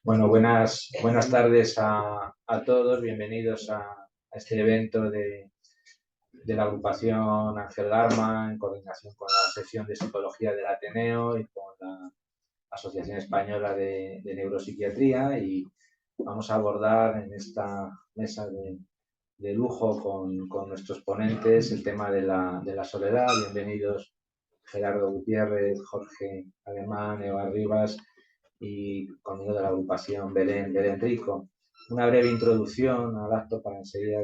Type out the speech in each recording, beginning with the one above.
Bueno, buenas tardes a todos. Bienvenidos a este evento de la agrupación Ángel Garma en coordinación con la sección de psicología del Ateneo y con la Asociación Española de Neuropsiquiatría. Y vamos a abordar en esta mesa de lujo con nuestros ponentes el tema de la soledad. Bienvenidos Gerardo Gutiérrez, Jorge Alemán, Eva Rivas y conmigo de la agrupación Belén Rico. Una breve introducción al acto para enseguida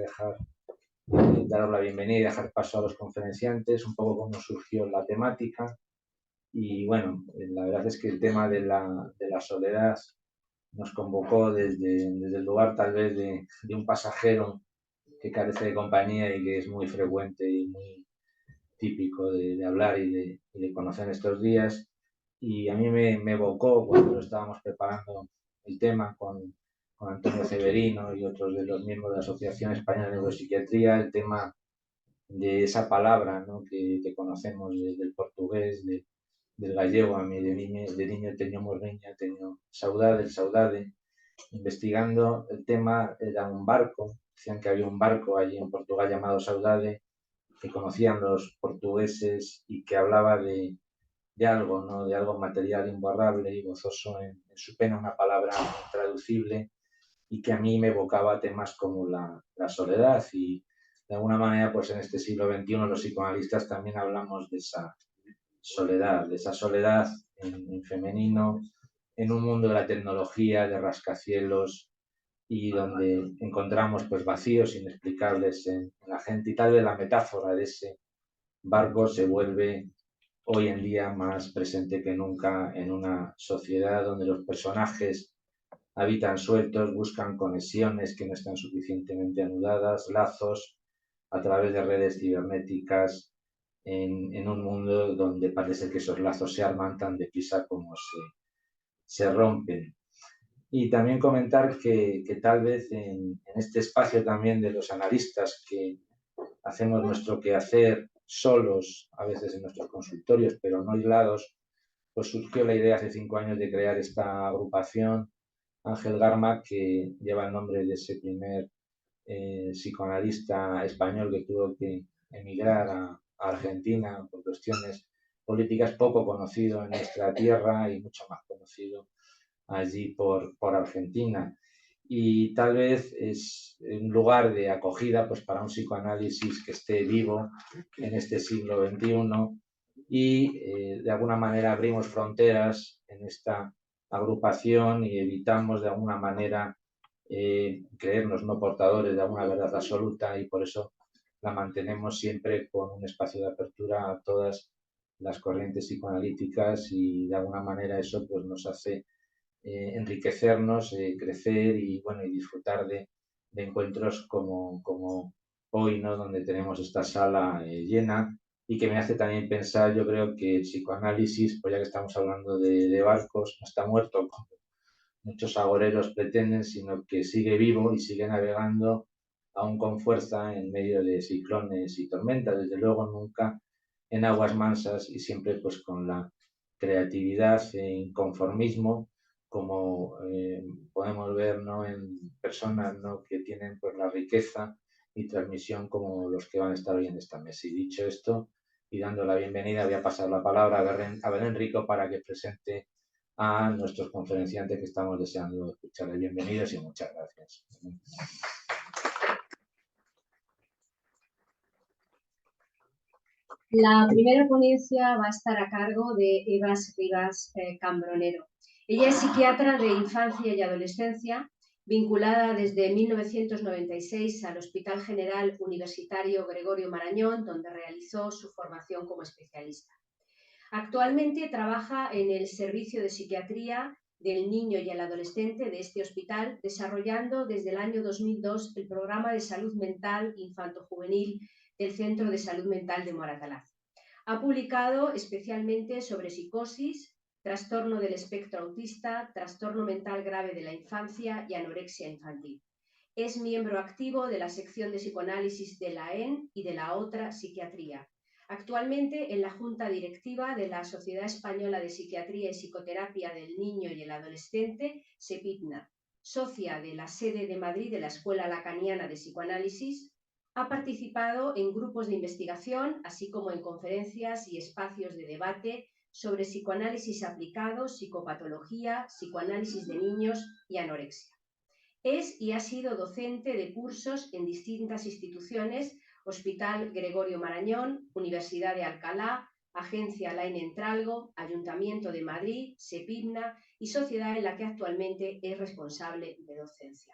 daros la bienvenida y dejar paso a los conferenciantes, un poco cómo surgió la temática. Y bueno, la verdad es que el tema de la soledad nos convocó desde el lugar tal vez de un pasajero que carece de compañía y que es muy frecuente y muy típico de hablar y de conocer estos días. Y a mí me evocó cuando estábamos preparando el tema con Antonio Severino y otros de los miembros de la Asociación Española de Neuropsiquiatría, el tema de esa palabra, ¿no?, que conocemos desde el portugués, del gallego. A mí de niño teníamos niña, tenía saudade. Investigando el tema, era un barco, decían que había un barco allí en Portugal llamado Saudade, que conocían los portugueses y que hablaba de algo, ¿no?, de algo material imborrable y gozoso en su pena, una palabra intraducible, y que a mí me evocaba temas como la soledad. Y de alguna manera, pues en este siglo XXI los psicoanalistas también hablamos de esa soledad en femenino, en un mundo de la tecnología, de rascacielos, y donde encontramos pues vacíos inexplicables en la gente. Y tal vez la metáfora de ese barco se vuelve hoy en día más presente que nunca en una sociedad donde los personajes habitan sueltos, buscan conexiones que no están suficientemente anudadas, lazos a través de redes cibernéticas, en un mundo donde parece que esos lazos se arman tan deprisa como se rompen. Y también comentar que tal vez en este espacio también de los analistas que hacemos nuestro quehacer solos, a veces en nuestros consultorios, pero no aislados, pues surgió la idea hace 5 años de crear esta agrupación Ángel Garma, que lleva el nombre de ese primer psicoanalista español que tuvo que emigrar a Argentina por cuestiones políticas, poco conocido en nuestra tierra y mucho más conocido allí por Argentina. Y tal vez es un lugar de acogida pues para un psicoanálisis que esté vivo en este siglo XXI, y de alguna manera abrimos fronteras en esta agrupación y evitamos de alguna manera creernos no portadores de alguna verdad absoluta, y por eso la mantenemos siempre con un espacio de apertura a todas las corrientes psicoanalíticas, y de alguna manera eso pues nos hace enriquecernos, crecer y, bueno, y disfrutar de encuentros como hoy, ¿no?, donde tenemos esta sala llena, y que me hace también pensar. Yo creo que el psicoanálisis, pues ya que estamos hablando de barcos, no está muerto como muchos agoreros pretenden, sino que sigue vivo y sigue navegando aún con fuerza en medio de ciclones y tormentas. Desde luego nunca en aguas mansas, y siempre pues con la creatividad e inconformismo, como podemos ver, ¿no?, en personas, ¿no?, que tienen pues la riqueza y transmisión como los que van a estar hoy en esta mesa. Y dicho esto, y dando la bienvenida, voy a pasar la palabra a Belén Rico para que presente a nuestros conferenciantes que estamos deseando escucharles. Bienvenidos y muchas gracias. La primera ponencia va a estar a cargo de Eva Rivas Cambronero. Ella es psiquiatra de infancia y adolescencia, vinculada desde 1996 al Hospital General Universitario Gregorio Marañón, donde realizó su formación como especialista. Actualmente trabaja en el Servicio de Psiquiatría del Niño y el Adolescente de este hospital, desarrollando desde el año 2002 el programa de salud mental infanto-juvenil del Centro de Salud Mental de Moratalaz. Ha publicado especialmente sobre psicosis, trastorno del espectro autista, trastorno mental grave de la infancia y anorexia infantil. Es miembro activo de la sección de psicoanálisis de la EN y de la otra psiquiatría. Actualmente en la Junta Directiva de la Sociedad Española de Psiquiatría y Psicoterapia del Niño y el Adolescente, SEPITNA, socia de la sede de Madrid de la Escuela Lacaniana de Psicoanálisis, ha participado en grupos de investigación, así como en conferencias y espacios de debate sobre psicoanálisis aplicado, psicopatología, psicoanálisis de niños y anorexia. Es y ha sido docente de cursos en distintas instituciones: Hospital Gregorio Marañón, Universidad de Alcalá, Agencia Lain Entralgo, Ayuntamiento de Madrid, SEPITNA y sociedad en la que actualmente es responsable de docencia.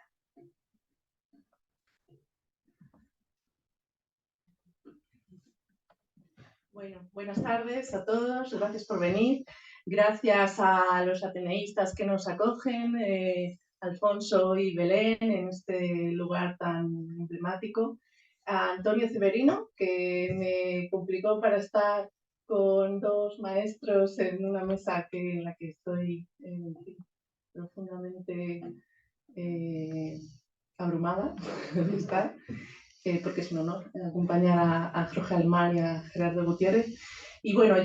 Bueno, buenas tardes a todos, gracias por venir. Gracias a los ateneístas que nos acogen, Alfonso y Belén, en este lugar tan emblemático. A Antonio Ceverino, que me complicó para estar con dos maestros en una mesa en la que estoy profundamente abrumada de estar. Porque es un honor acompañar a Jorge Almar y a Gerardo Gutiérrez. Y bueno,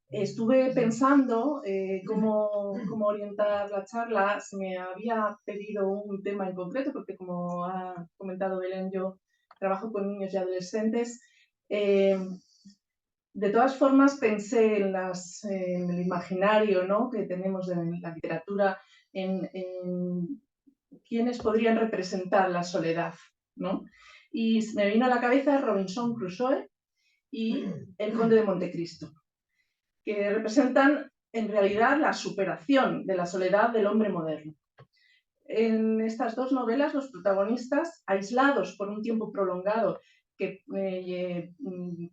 estuve pensando cómo orientar la charla. Se me había pedido un tema en concreto, porque como ha comentado Belén, yo trabajo con niños y adolescentes. De todas formas, pensé en el imaginario, ¿no?, que tenemos en la literatura, en quiénes podrían representar la soledad, ¿no? Y me vino a la cabeza Robinson Crusoe y el Conde de Montecristo, que representan en realidad la superación de la soledad del hombre moderno. En estas dos novelas, los protagonistas, aislados por un tiempo prolongado que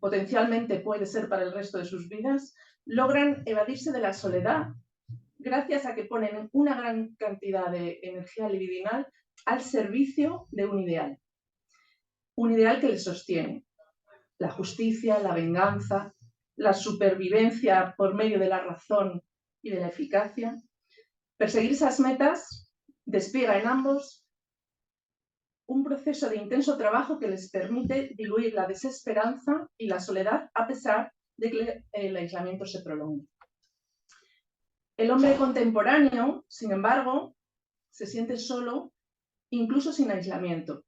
potencialmente puede ser para el resto de sus vidas, logran evadirse de la soledad gracias a que ponen una gran cantidad de energía libidinal al servicio de un ideal que les sostiene: la justicia, la venganza, la supervivencia por medio de la razón y de la eficacia. Perseguir esas metas despliega en ambos un proceso de intenso trabajo que les permite diluir la desesperanza y la soledad a pesar de que el aislamiento se prolongue. El hombre contemporáneo, sin embargo, se siente solo, incluso sin aislamiento.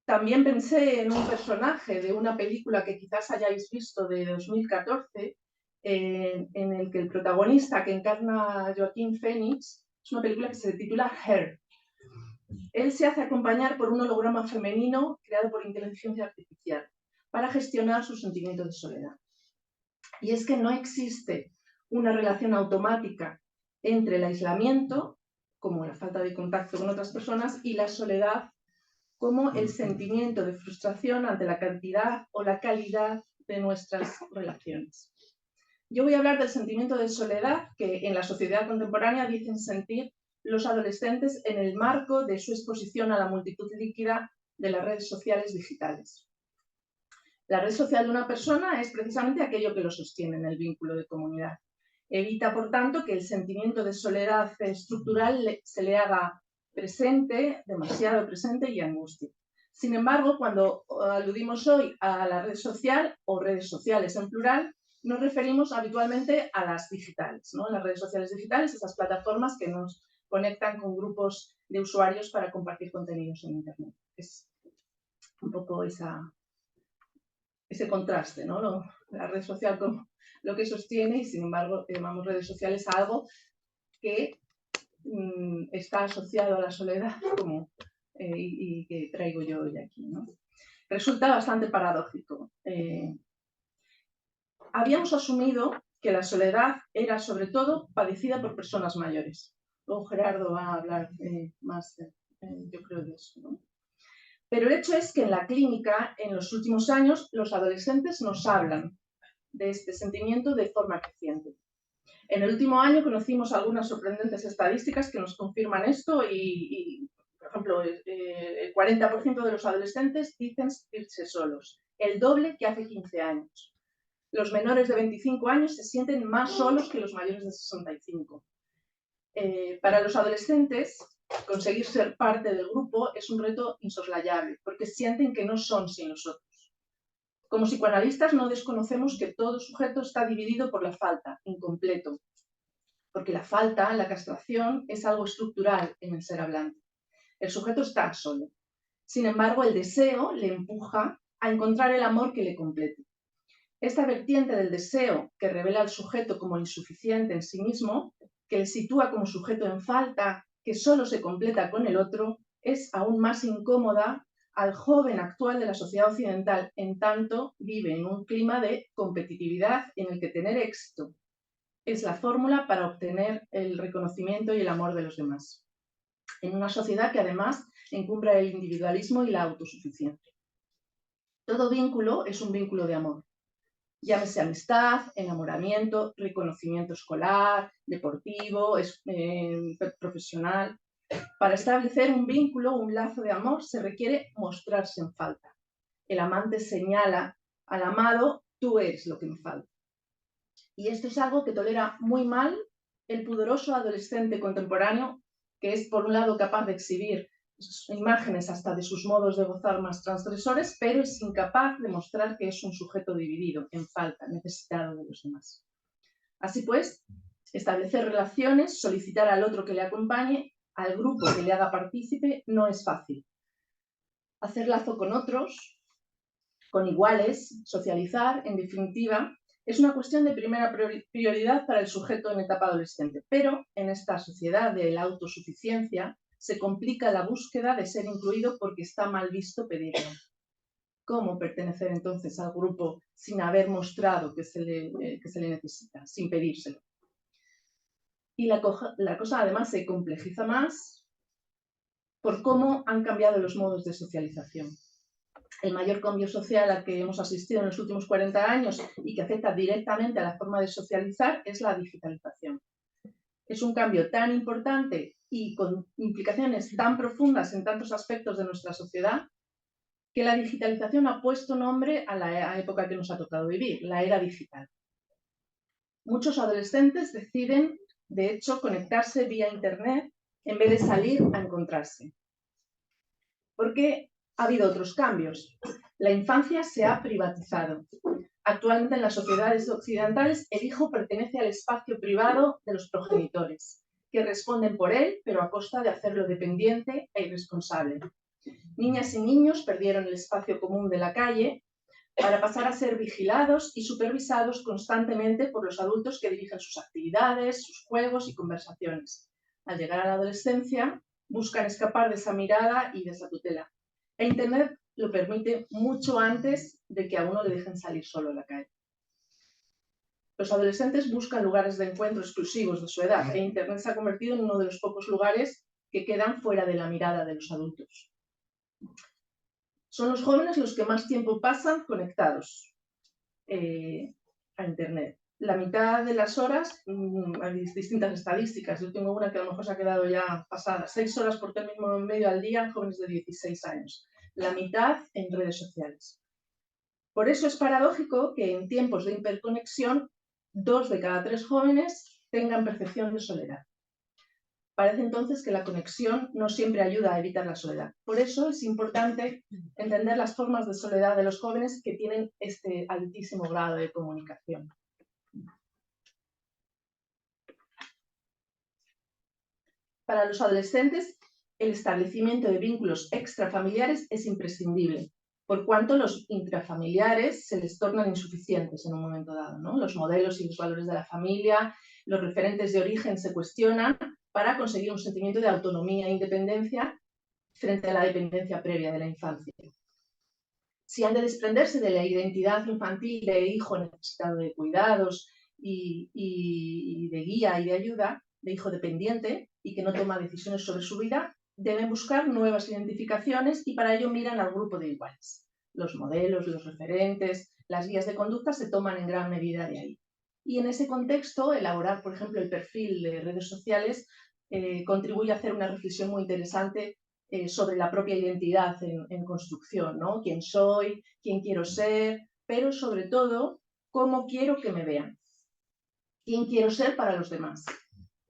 También pensé en un personaje de una película que quizás hayáis visto de 2014, en el que el protagonista que encarna a Joaquín Phoenix, es una película que se titula Her. Él se hace acompañar por un holograma femenino creado por inteligencia artificial para gestionar su sentimiento de soledad. Y es que no existe una relación automática entre el aislamiento, como la falta de contacto con otras personas, y la soledad, como el sentimiento de frustración ante la cantidad o la calidad de nuestras relaciones. Yo voy a hablar del sentimiento de soledad que en la sociedad contemporánea dicen sentir los adolescentes en el marco de su exposición a la multitud líquida de las redes sociales digitales. La red social de una persona es precisamente aquello que lo sostiene en el vínculo de comunidad. Evita, por tanto, que el sentimiento de soledad estructural se le haga presente, demasiado presente, y angustia. Sin embargo, cuando aludimos hoy a la red social o redes sociales en plural, nos referimos habitualmente a las digitales, ¿no? Las redes sociales digitales, esas plataformas que nos conectan con grupos de usuarios para compartir contenidos en Internet. Es un poco ese contraste, ¿no? La red social con lo que sostiene, y sin embargo llamamos redes sociales a algo que está asociado a la soledad y que traigo yo hoy aquí, ¿no? Resulta bastante paradójico. Habíamos asumido que la soledad era sobre todo padecida por personas mayores. Luego Gerardo va a hablar más, yo creo, de eso, ¿no? Pero el hecho es que en la clínica, en los últimos años, los adolescentes nos hablan de este sentimiento de forma creciente. En el último año conocimos algunas sorprendentes estadísticas que nos confirman esto y por ejemplo, el 40% de los adolescentes dicen sentirse solos, el doble que hace 15 años. Los menores de 25 años se sienten más solos que los mayores de 65. Para los adolescentes, conseguir ser parte del grupo es un reto insoslayable, porque sienten que no son sin los otros. Como psicoanalistas no desconocemos que todo sujeto está dividido por la falta, incompleto, porque la falta, la castración, es algo estructural en el ser hablante. El sujeto está solo. Sin embargo, el deseo le empuja a encontrar el amor que le complete. Esta vertiente del deseo que revela al sujeto como insuficiente en sí mismo, que le sitúa como sujeto en falta, que solo se completa con el otro, es aún más incómoda al joven actual de la sociedad occidental, en tanto vive en un clima de competitividad en el que tener éxito es la fórmula para obtener el reconocimiento y el amor de los demás. En una sociedad que además encumbra el individualismo y la autosuficiencia. Todo vínculo es un vínculo de amor. Llámese amistad, enamoramiento, reconocimiento escolar, deportivo, profesional. Para establecer un vínculo, un lazo de amor, se requiere mostrarse en falta. El amante señala al amado, tú eres lo que me falta. Y esto es algo que tolera muy mal el pudoroso adolescente contemporáneo, que es por un lado capaz de exhibir imágenes hasta de sus modos de gozar más transgresores, pero es incapaz de mostrar que es un sujeto dividido, en falta, necesitado de los demás. Así pues, establecer relaciones, solicitar al otro que le acompañe, al grupo que le haga partícipe, no es fácil. Hacer lazo con otros, con iguales, socializar, en definitiva, es una cuestión de primera prioridad para el sujeto en etapa adolescente, pero en esta sociedad de la autosuficiencia se complica la búsqueda de ser incluido porque está mal visto pedirlo. ¿Cómo pertenecer entonces al grupo sin haber mostrado que se le necesita, sin pedírselo? Y la cosa además se complejiza más por cómo han cambiado los modos de socialización. El mayor cambio social al que hemos asistido en los últimos 40 años y que afecta directamente a la forma de socializar es la digitalización. Es un cambio tan importante y con implicaciones tan profundas en tantos aspectos de nuestra sociedad que la digitalización ha puesto nombre a la época que nos ha tocado vivir, la era digital. Muchos adolescentes deciden, de hecho, conectarse vía Internet en vez de salir a encontrarse. Porque ha habido otros cambios. La infancia se ha privatizado. Actualmente en las sociedades occidentales el hijo pertenece al espacio privado de los progenitores, que responden por él, pero a costa de hacerlo dependiente e irresponsable. Niñas y niños perdieron el espacio común de la calle para pasar a ser vigilados y supervisados constantemente por los adultos que dirigen sus actividades, sus juegos y conversaciones. Al llegar a la adolescencia, buscan escapar de esa mirada y de esa tutela. E Internet lo permite mucho antes de que a uno le dejen salir solo a la calle. Los adolescentes buscan lugares de encuentro exclusivos de su edad e Internet se ha convertido en uno de los pocos lugares que quedan fuera de la mirada de los adultos. Son los jóvenes los que más tiempo pasan conectados a Internet. La mitad de las horas, hay distintas estadísticas, yo tengo una que a lo mejor se ha quedado ya pasada, 6 horas por término medio al día en jóvenes de 16 años, la mitad en redes sociales. Por eso es paradójico que en tiempos de hiperconexión, 2 de cada 3 jóvenes tengan percepción de soledad. Parece entonces que la conexión no siempre ayuda a evitar la soledad. Por eso es importante entender las formas de soledad de los jóvenes que tienen este altísimo grado de comunicación. Para los adolescentes, el establecimiento de vínculos extrafamiliares es imprescindible, por cuanto los intrafamiliares se les tornan insuficientes en un momento dado, ¿no? Los modelos y los valores de la familia, los referentes de origen se cuestionan para conseguir un sentimiento de autonomía e independencia frente a la dependencia previa de la infancia. Si han de desprenderse de la identidad infantil de hijo necesitado de cuidados y de guía y de ayuda, de hijo dependiente y que no toma decisiones sobre su vida, deben buscar nuevas identificaciones y para ello miran al grupo de iguales. Los modelos, los referentes, las guías de conducta se toman en gran medida de ahí. Y en ese contexto, elaborar, por ejemplo, el perfil de redes sociales contribuye a hacer una reflexión muy interesante sobre la propia identidad en construcción, ¿no? Quién soy, quién quiero ser, pero sobre todo, cómo quiero que me vean. Quién quiero ser para los demás.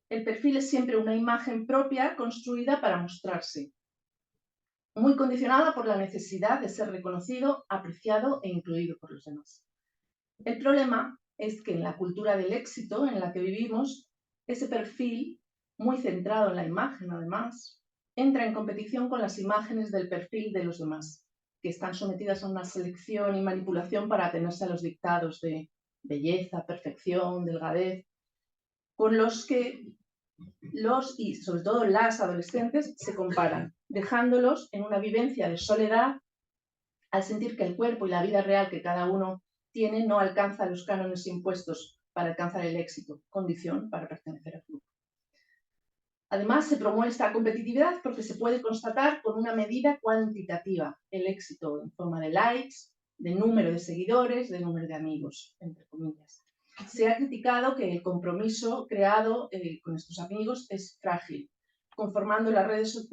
El perfil es siempre una imagen propia construida para mostrarse. muy condicionada por la necesidad de ser reconocido, apreciado e incluido por los demás. El problema es que en la cultura del éxito en la que vivimos, ese perfil, muy centrado en la imagen además, entra en competición con las imágenes del perfil de los demás, que están sometidas a una selección y manipulación para atenerse a los dictados de belleza, perfección, delgadez, con los que los y sobre todo las adolescentes se comparan, dejándolos en una vivencia de soledad al sentir que el cuerpo y la vida real que cada uno tiene no alcanza los cánones impuestos para alcanzar el éxito, condición para pertenecer al grupo. Además, se promueve esta competitividad porque se puede constatar con una medida cuantitativa el éxito en forma de likes, de número de seguidores, de número de amigos, entre comillas. Se ha criticado que el compromiso creado con estos amigos es frágil, conformando las relaciones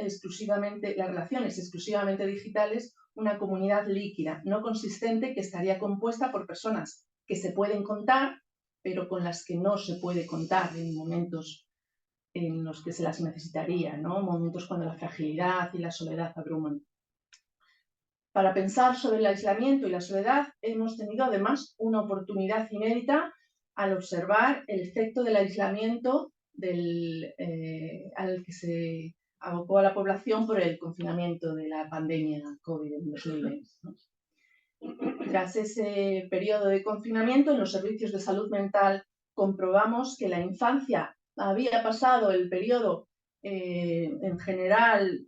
exclusivamente digitales una comunidad líquida, no consistente, que estaría compuesta por personas que se pueden contar, pero con las que no se puede contar en momentos en los que se las necesitaría, ¿no? Momentos cuando la fragilidad y la soledad abruman. Para pensar sobre el aislamiento y la soledad hemos tenido además una oportunidad inédita al observar el efecto del aislamiento al que se abocó a la población por el confinamiento de la pandemia COVID en 2020, ¿no? Tras ese periodo de confinamiento, en los servicios de salud mental comprobamos que la infancia había pasado el periodo en general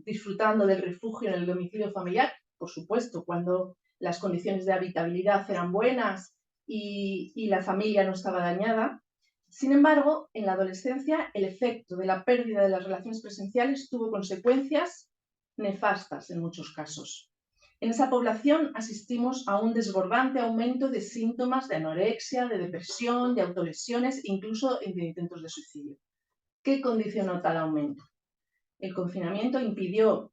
disfrutando del refugio en el domicilio familiar, por supuesto, cuando las condiciones de habitabilidad eran buenas y la familia no estaba dañada. Sin embargo, en la adolescencia, el efecto de la pérdida de las relaciones presenciales tuvo consecuencias nefastas en muchos casos. En esa población asistimos a un desbordante aumento de síntomas de anorexia, de depresión, de autolesiones, incluso de intentos de suicidio. ¿Qué condicionó tal aumento? El confinamiento impidió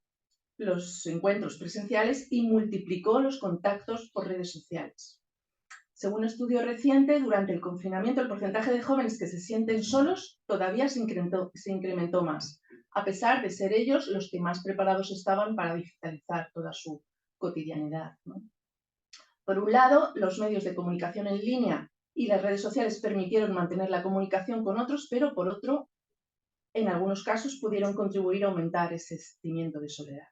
los encuentros presenciales y multiplicó los contactos por redes sociales. Según un estudio reciente, durante el confinamiento el porcentaje de jóvenes que se sienten solos todavía se incrementó más, a pesar de ser ellos los que más preparados estaban para digitalizar toda su cotidianidad, ¿no? Por un lado, los medios de comunicación en línea y las redes sociales permitieron mantener la comunicación con otros, pero por otro, en algunos casos pudieron contribuir a aumentar ese sentimiento de soledad.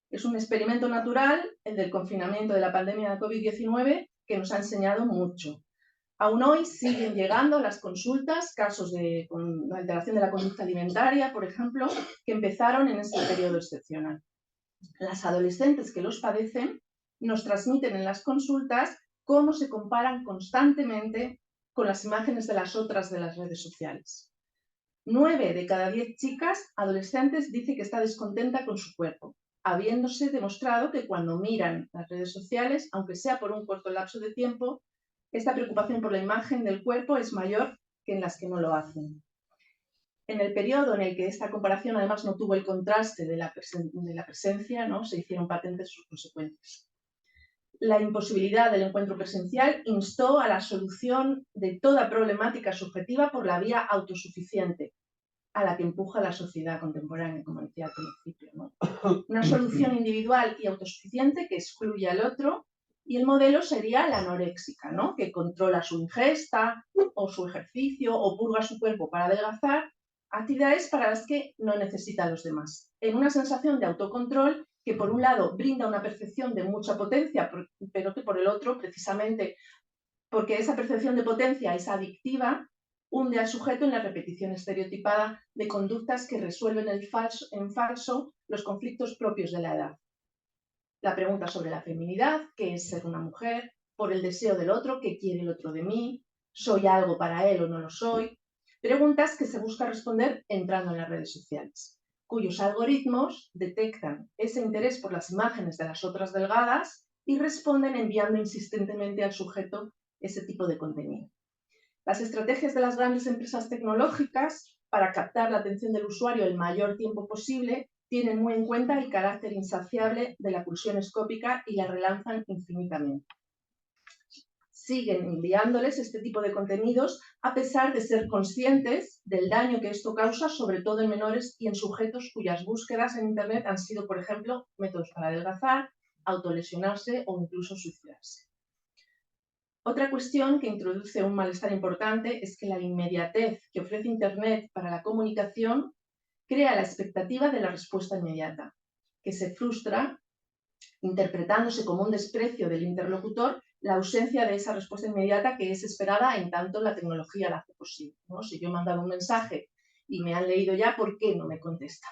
Es un experimento natural, el del confinamiento de la pandemia de COVID-19, que nos ha enseñado mucho. Aún hoy siguen llegando las consultas, casos de alteración de la conducta alimentaria, por ejemplo, que empezaron en ese periodo excepcional. Las adolescentes que los padecen nos transmiten en las consultas cómo se comparan constantemente con las imágenes de las otras de las redes sociales. 9 de cada 10 chicas adolescentes dice que está descontenta con su cuerpo, habiéndose demostrado que cuando miran las redes sociales, aunque sea por un corto lapso de tiempo, esta preocupación por la imagen del cuerpo es mayor que en las que no lo hacen. En el periodo en el que esta comparación además no tuvo el contraste de la presencia, ¿no? Se hicieron patentes sus consecuencias. La imposibilidad del encuentro presencial instó a la solución de toda problemática subjetiva por la vía autosuficiente, a la que empuja la sociedad contemporánea, como decía al principio, ¿no? Una solución individual y autosuficiente que excluye al otro, y el modelo sería la anoréxica, ¿no? Que controla su ingesta o su ejercicio o purga su cuerpo para adelgazar, actividades para las que no necesita a los demás, en una sensación de autocontrol que por un lado brinda una percepción de mucha potencia, pero que por el otro, precisamente porque esa percepción de potencia es adictiva, hunde al sujeto en la repetición estereotipada de conductas que resuelven en falso los conflictos propios de la edad. La pregunta sobre la feminidad, ¿qué es ser una mujer? Por el deseo del otro, ¿qué quiere el otro de mí? ¿Soy algo para él o no lo soy? Preguntas que se busca responder entrando en las redes sociales, cuyos algoritmos detectan ese interés por las imágenes de las otras delgadas y responden enviando insistentemente al sujeto ese tipo de contenido. Las estrategias de las grandes empresas tecnológicas para captar la atención del usuario el mayor tiempo posible tienen muy en cuenta el carácter insaciable de la pulsión escópica y la relanzan infinitamente. siguen enviándoles este tipo de contenidos a pesar de ser conscientes del daño que esto causa, sobre todo en menores y en sujetos cuyas búsquedas en Internet han sido, por ejemplo, métodos para adelgazar, autolesionarse o incluso suicidarse. Otra cuestión que introduce un malestar importante es que la inmediatez que ofrece Internet para la comunicación crea la expectativa de la respuesta inmediata, que se frustra interpretándose como un desprecio del interlocutor la ausencia de esa respuesta inmediata que es esperada en tanto la tecnología la hace posible, ¿no? Si yo he mandado un mensaje y me han leído ya, ¿por qué no me contestan?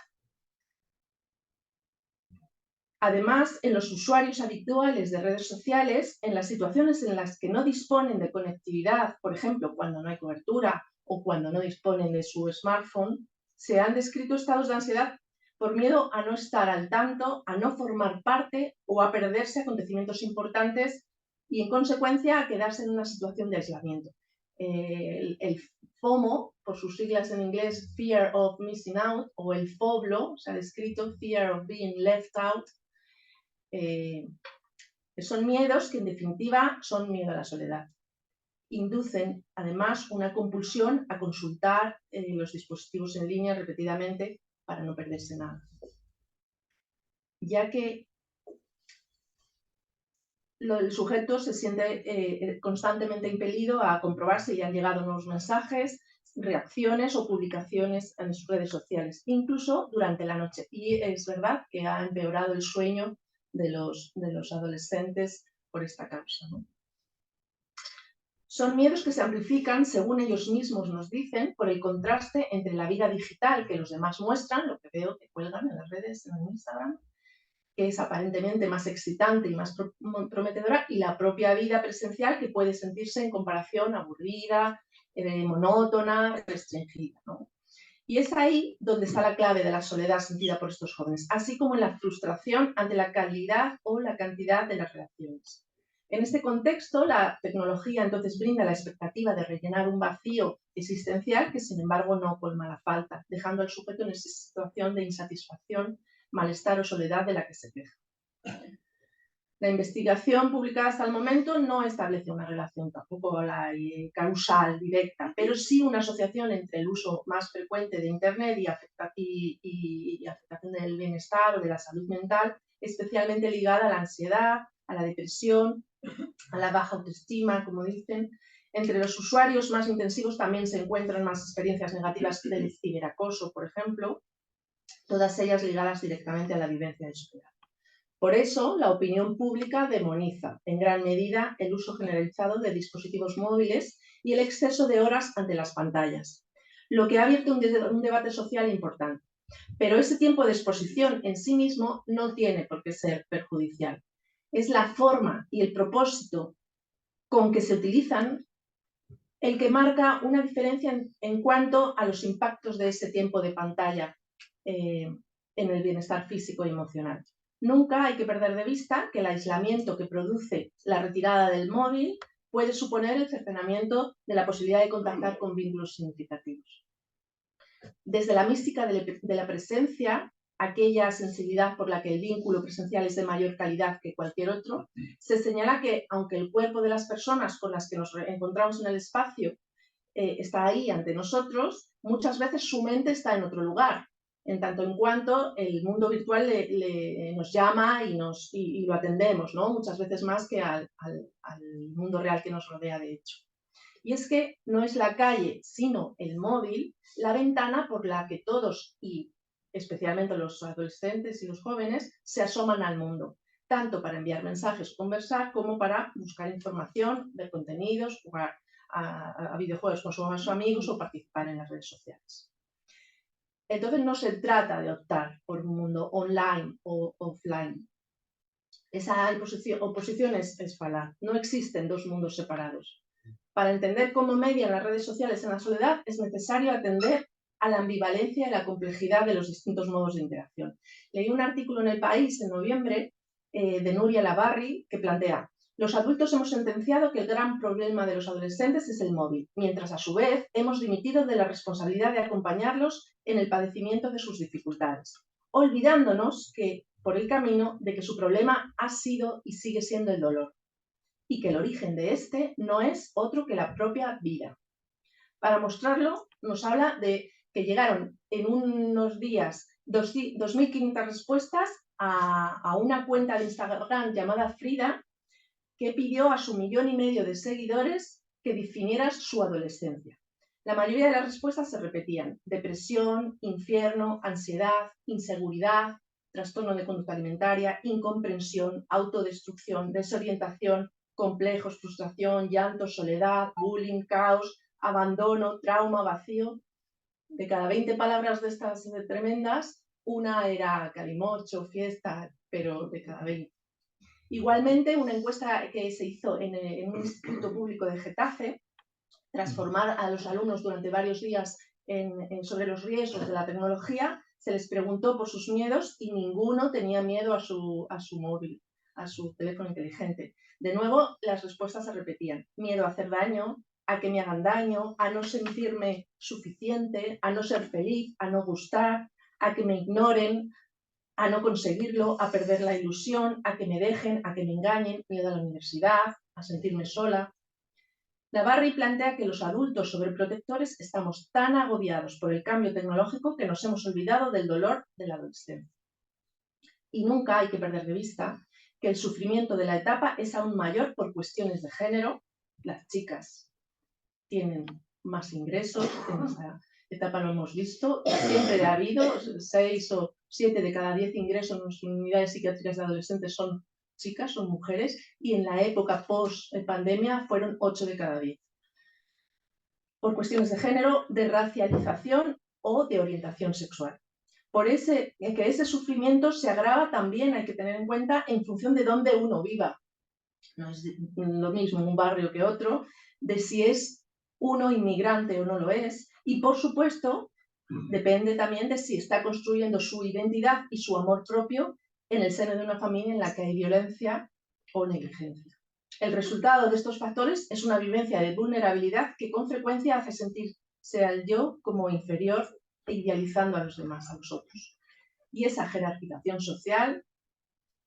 Además, en los usuarios habituales de redes sociales, en las situaciones en las que no disponen de conectividad, por ejemplo, cuando no hay cobertura o cuando no disponen de su smartphone, se han descrito estados de ansiedad por miedo a no estar al tanto, a no formar parte o a perderse acontecimientos importantes y, en consecuencia, a quedarse en una situación de aislamiento. El FOMO, por sus siglas en inglés, Fear of Missing Out, o el FOBLO, se ha descrito, Fear of Being Left Out, son miedos que en definitiva son miedo a la soledad. Inducen además una compulsión a consultar los dispositivos en línea repetidamente para no perderse nada. Ya que el sujeto se siente constantemente impelido a comprobar si le han llegado nuevos mensajes, reacciones o publicaciones en sus redes sociales, incluso durante la noche. Y es verdad que ha empeorado el sueño de los adolescentes por esta causa, ¿no? Son miedos que se amplifican, según ellos mismos nos dicen, por el contraste entre la vida digital que los demás muestran, lo que veo que cuelgan en las redes, en Instagram, que es aparentemente más excitante y más prometedora, y la propia vida presencial que puede sentirse en comparación aburrida, monótona, restringida, ¿no? Y es ahí donde está la clave de la soledad sentida por estos jóvenes, así como en la frustración ante la calidad o la cantidad de las relaciones. En este contexto, la tecnología entonces brinda la expectativa de rellenar un vacío existencial que, sin embargo, no colma la falta, dejando al sujeto en esa situación de insatisfacción, malestar o soledad de la que se queja. La investigación publicada hasta el momento no establece una relación, tampoco la causal directa, pero sí una asociación entre el uso más frecuente de Internet y afectación del bienestar o de la salud mental, especialmente ligada a la ansiedad, a la depresión, a la baja autoestima, como dicen. Entre los usuarios más intensivos también se encuentran más experiencias negativas del ciberacoso, por ejemplo, todas ellas ligadas directamente a la vivencia de soledad. Por eso, la opinión pública demoniza, en gran medida, el uso generalizado de dispositivos móviles y el exceso de horas ante las pantallas, lo que ha abierto un debate social importante. Pero ese tiempo de exposición en sí mismo no tiene por qué ser perjudicial. Es la forma y el propósito con que se utilizan el que marca una diferencia en cuanto a los impactos de ese tiempo de pantalla en el bienestar físico y emocional. Nunca hay que perder de vista que el aislamiento que produce la retirada del móvil puede suponer el cercenamiento de la posibilidad de contactar con vínculos significativos. Desde la mística de la presencia, aquella sensibilidad por la que el vínculo presencial es de mayor calidad que cualquier otro, se señala que, aunque el cuerpo de las personas con las que nos encontramos en el espacio está ahí ante nosotros, muchas veces su mente está en otro lugar, en tanto en cuanto el mundo virtual nos llama y lo atendemos, ¿no? Muchas veces más que al mundo real que nos rodea, de hecho. Y es que no es la calle, sino el móvil, la ventana por la que todos, y especialmente los adolescentes y los jóvenes, se asoman al mundo, tanto para enviar mensajes, conversar, como para buscar información, ver contenidos, jugar a videojuegos con sus amigos o participar en las redes sociales. Entonces no se trata de optar por un mundo online o offline. Esa oposición es falaz. No existen dos mundos separados. Para entender cómo median las redes sociales en la soledad es necesario atender a la ambivalencia y la complejidad de los distintos modos de interacción. Leí un artículo en El País en noviembre de Núria Lavarri que plantea: los adultos hemos sentenciado que el gran problema de los adolescentes es el móvil, mientras a su vez hemos dimitido de la responsabilidad de acompañarlos en el padecimiento de sus dificultades, olvidándonos por el camino de que su problema ha sido y sigue siendo el dolor. y que el origen de este no es otro que la propia vida. Para mostrarlo, nos habla de que llegaron en unos días 2.500 respuestas a una cuenta de Instagram llamada Frida, que pidió a su 1,5 millones de seguidores que definiera su adolescencia. La mayoría de las respuestas se repetían: depresión, infierno, ansiedad, inseguridad, trastorno de conducta alimentaria, incomprensión, autodestrucción, desorientación, complejos, frustración, llanto, soledad, bullying, caos, abandono, trauma, vacío. De cada 20 palabras de estas tremendas, una era calimocho, fiesta, pero de cada 20. Igualmente, una encuesta que se hizo en un instituto público de Getafe, tras formar a los alumnos durante varios días sobre los riesgos de la tecnología, se les preguntó por sus miedos y ninguno tenía miedo a su móvil, a su teléfono inteligente. De nuevo, las respuestas se repetían: miedo a hacer daño, a que me hagan daño, a no sentirme suficiente, a no ser feliz, a no gustar, a que me ignoren, a no conseguirlo, a perder la ilusión, a que me dejen, a que me engañen, miedo a la universidad, a sentirme sola. Navarri plantea que los adultos sobreprotectores estamos tan agobiados por el cambio tecnológico que nos hemos olvidado del dolor de la adolescencia. Y nunca hay que perder de vista que el sufrimiento de la etapa es aún mayor por cuestiones de género. Las chicas tienen más ingresos, en esta etapa lo hemos visto, siempre ha habido 6 o 7 de cada 10 ingresos en las unidades psiquiátricas de adolescentes son chicas, son mujeres, y en la época post-pandemia fueron 8 de cada 10. Por cuestiones de género, de racialización o de orientación sexual. Que ese sufrimiento se agrava también, hay que tener en cuenta, en función de dónde uno viva. No es lo mismo un barrio que otro, de si es uno inmigrante o no lo es, y por supuesto depende también de si está construyendo su identidad y su amor propio en el seno de una familia en la que hay violencia o negligencia. El resultado de estos factores es una vivencia de vulnerabilidad que con frecuencia hace sentirse al yo como inferior e idealizando a los demás, a los otros. Y esa jerarquización social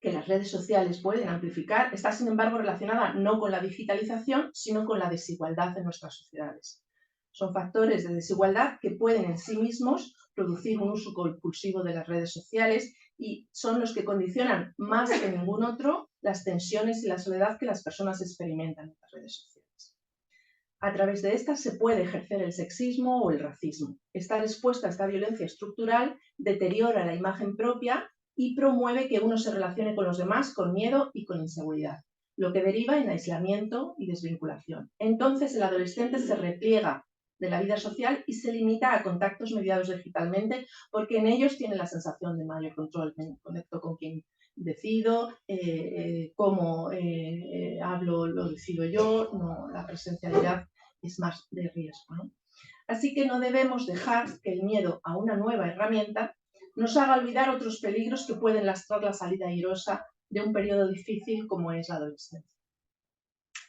que las redes sociales pueden amplificar está, sin embargo, relacionada no con la digitalización, sino con la desigualdad en nuestras sociedades. Son factores de desigualdad que pueden en sí mismos producir un uso compulsivo de las redes sociales y son los que condicionan más que ningún otro las tensiones y la soledad que las personas experimentan en las redes sociales. A través de estas se puede ejercer el sexismo o el racismo. Estar expuesta a esta violencia estructural deteriora la imagen propia y promueve que uno se relacione con los demás con miedo y con inseguridad, lo que deriva en aislamiento y desvinculación. Entonces el adolescente se repliega de la vida social y se limita a contactos mediados digitalmente porque en ellos tiene la sensación de mayor control. Me conecto con quien decido, cómo hablo lo decido yo, no, la presencialidad es más de riesgo, ¿no? Así que no debemos dejar que el miedo a una nueva herramienta nos haga olvidar otros peligros que pueden lastrar la salida airosa de un periodo difícil como es la adolescencia.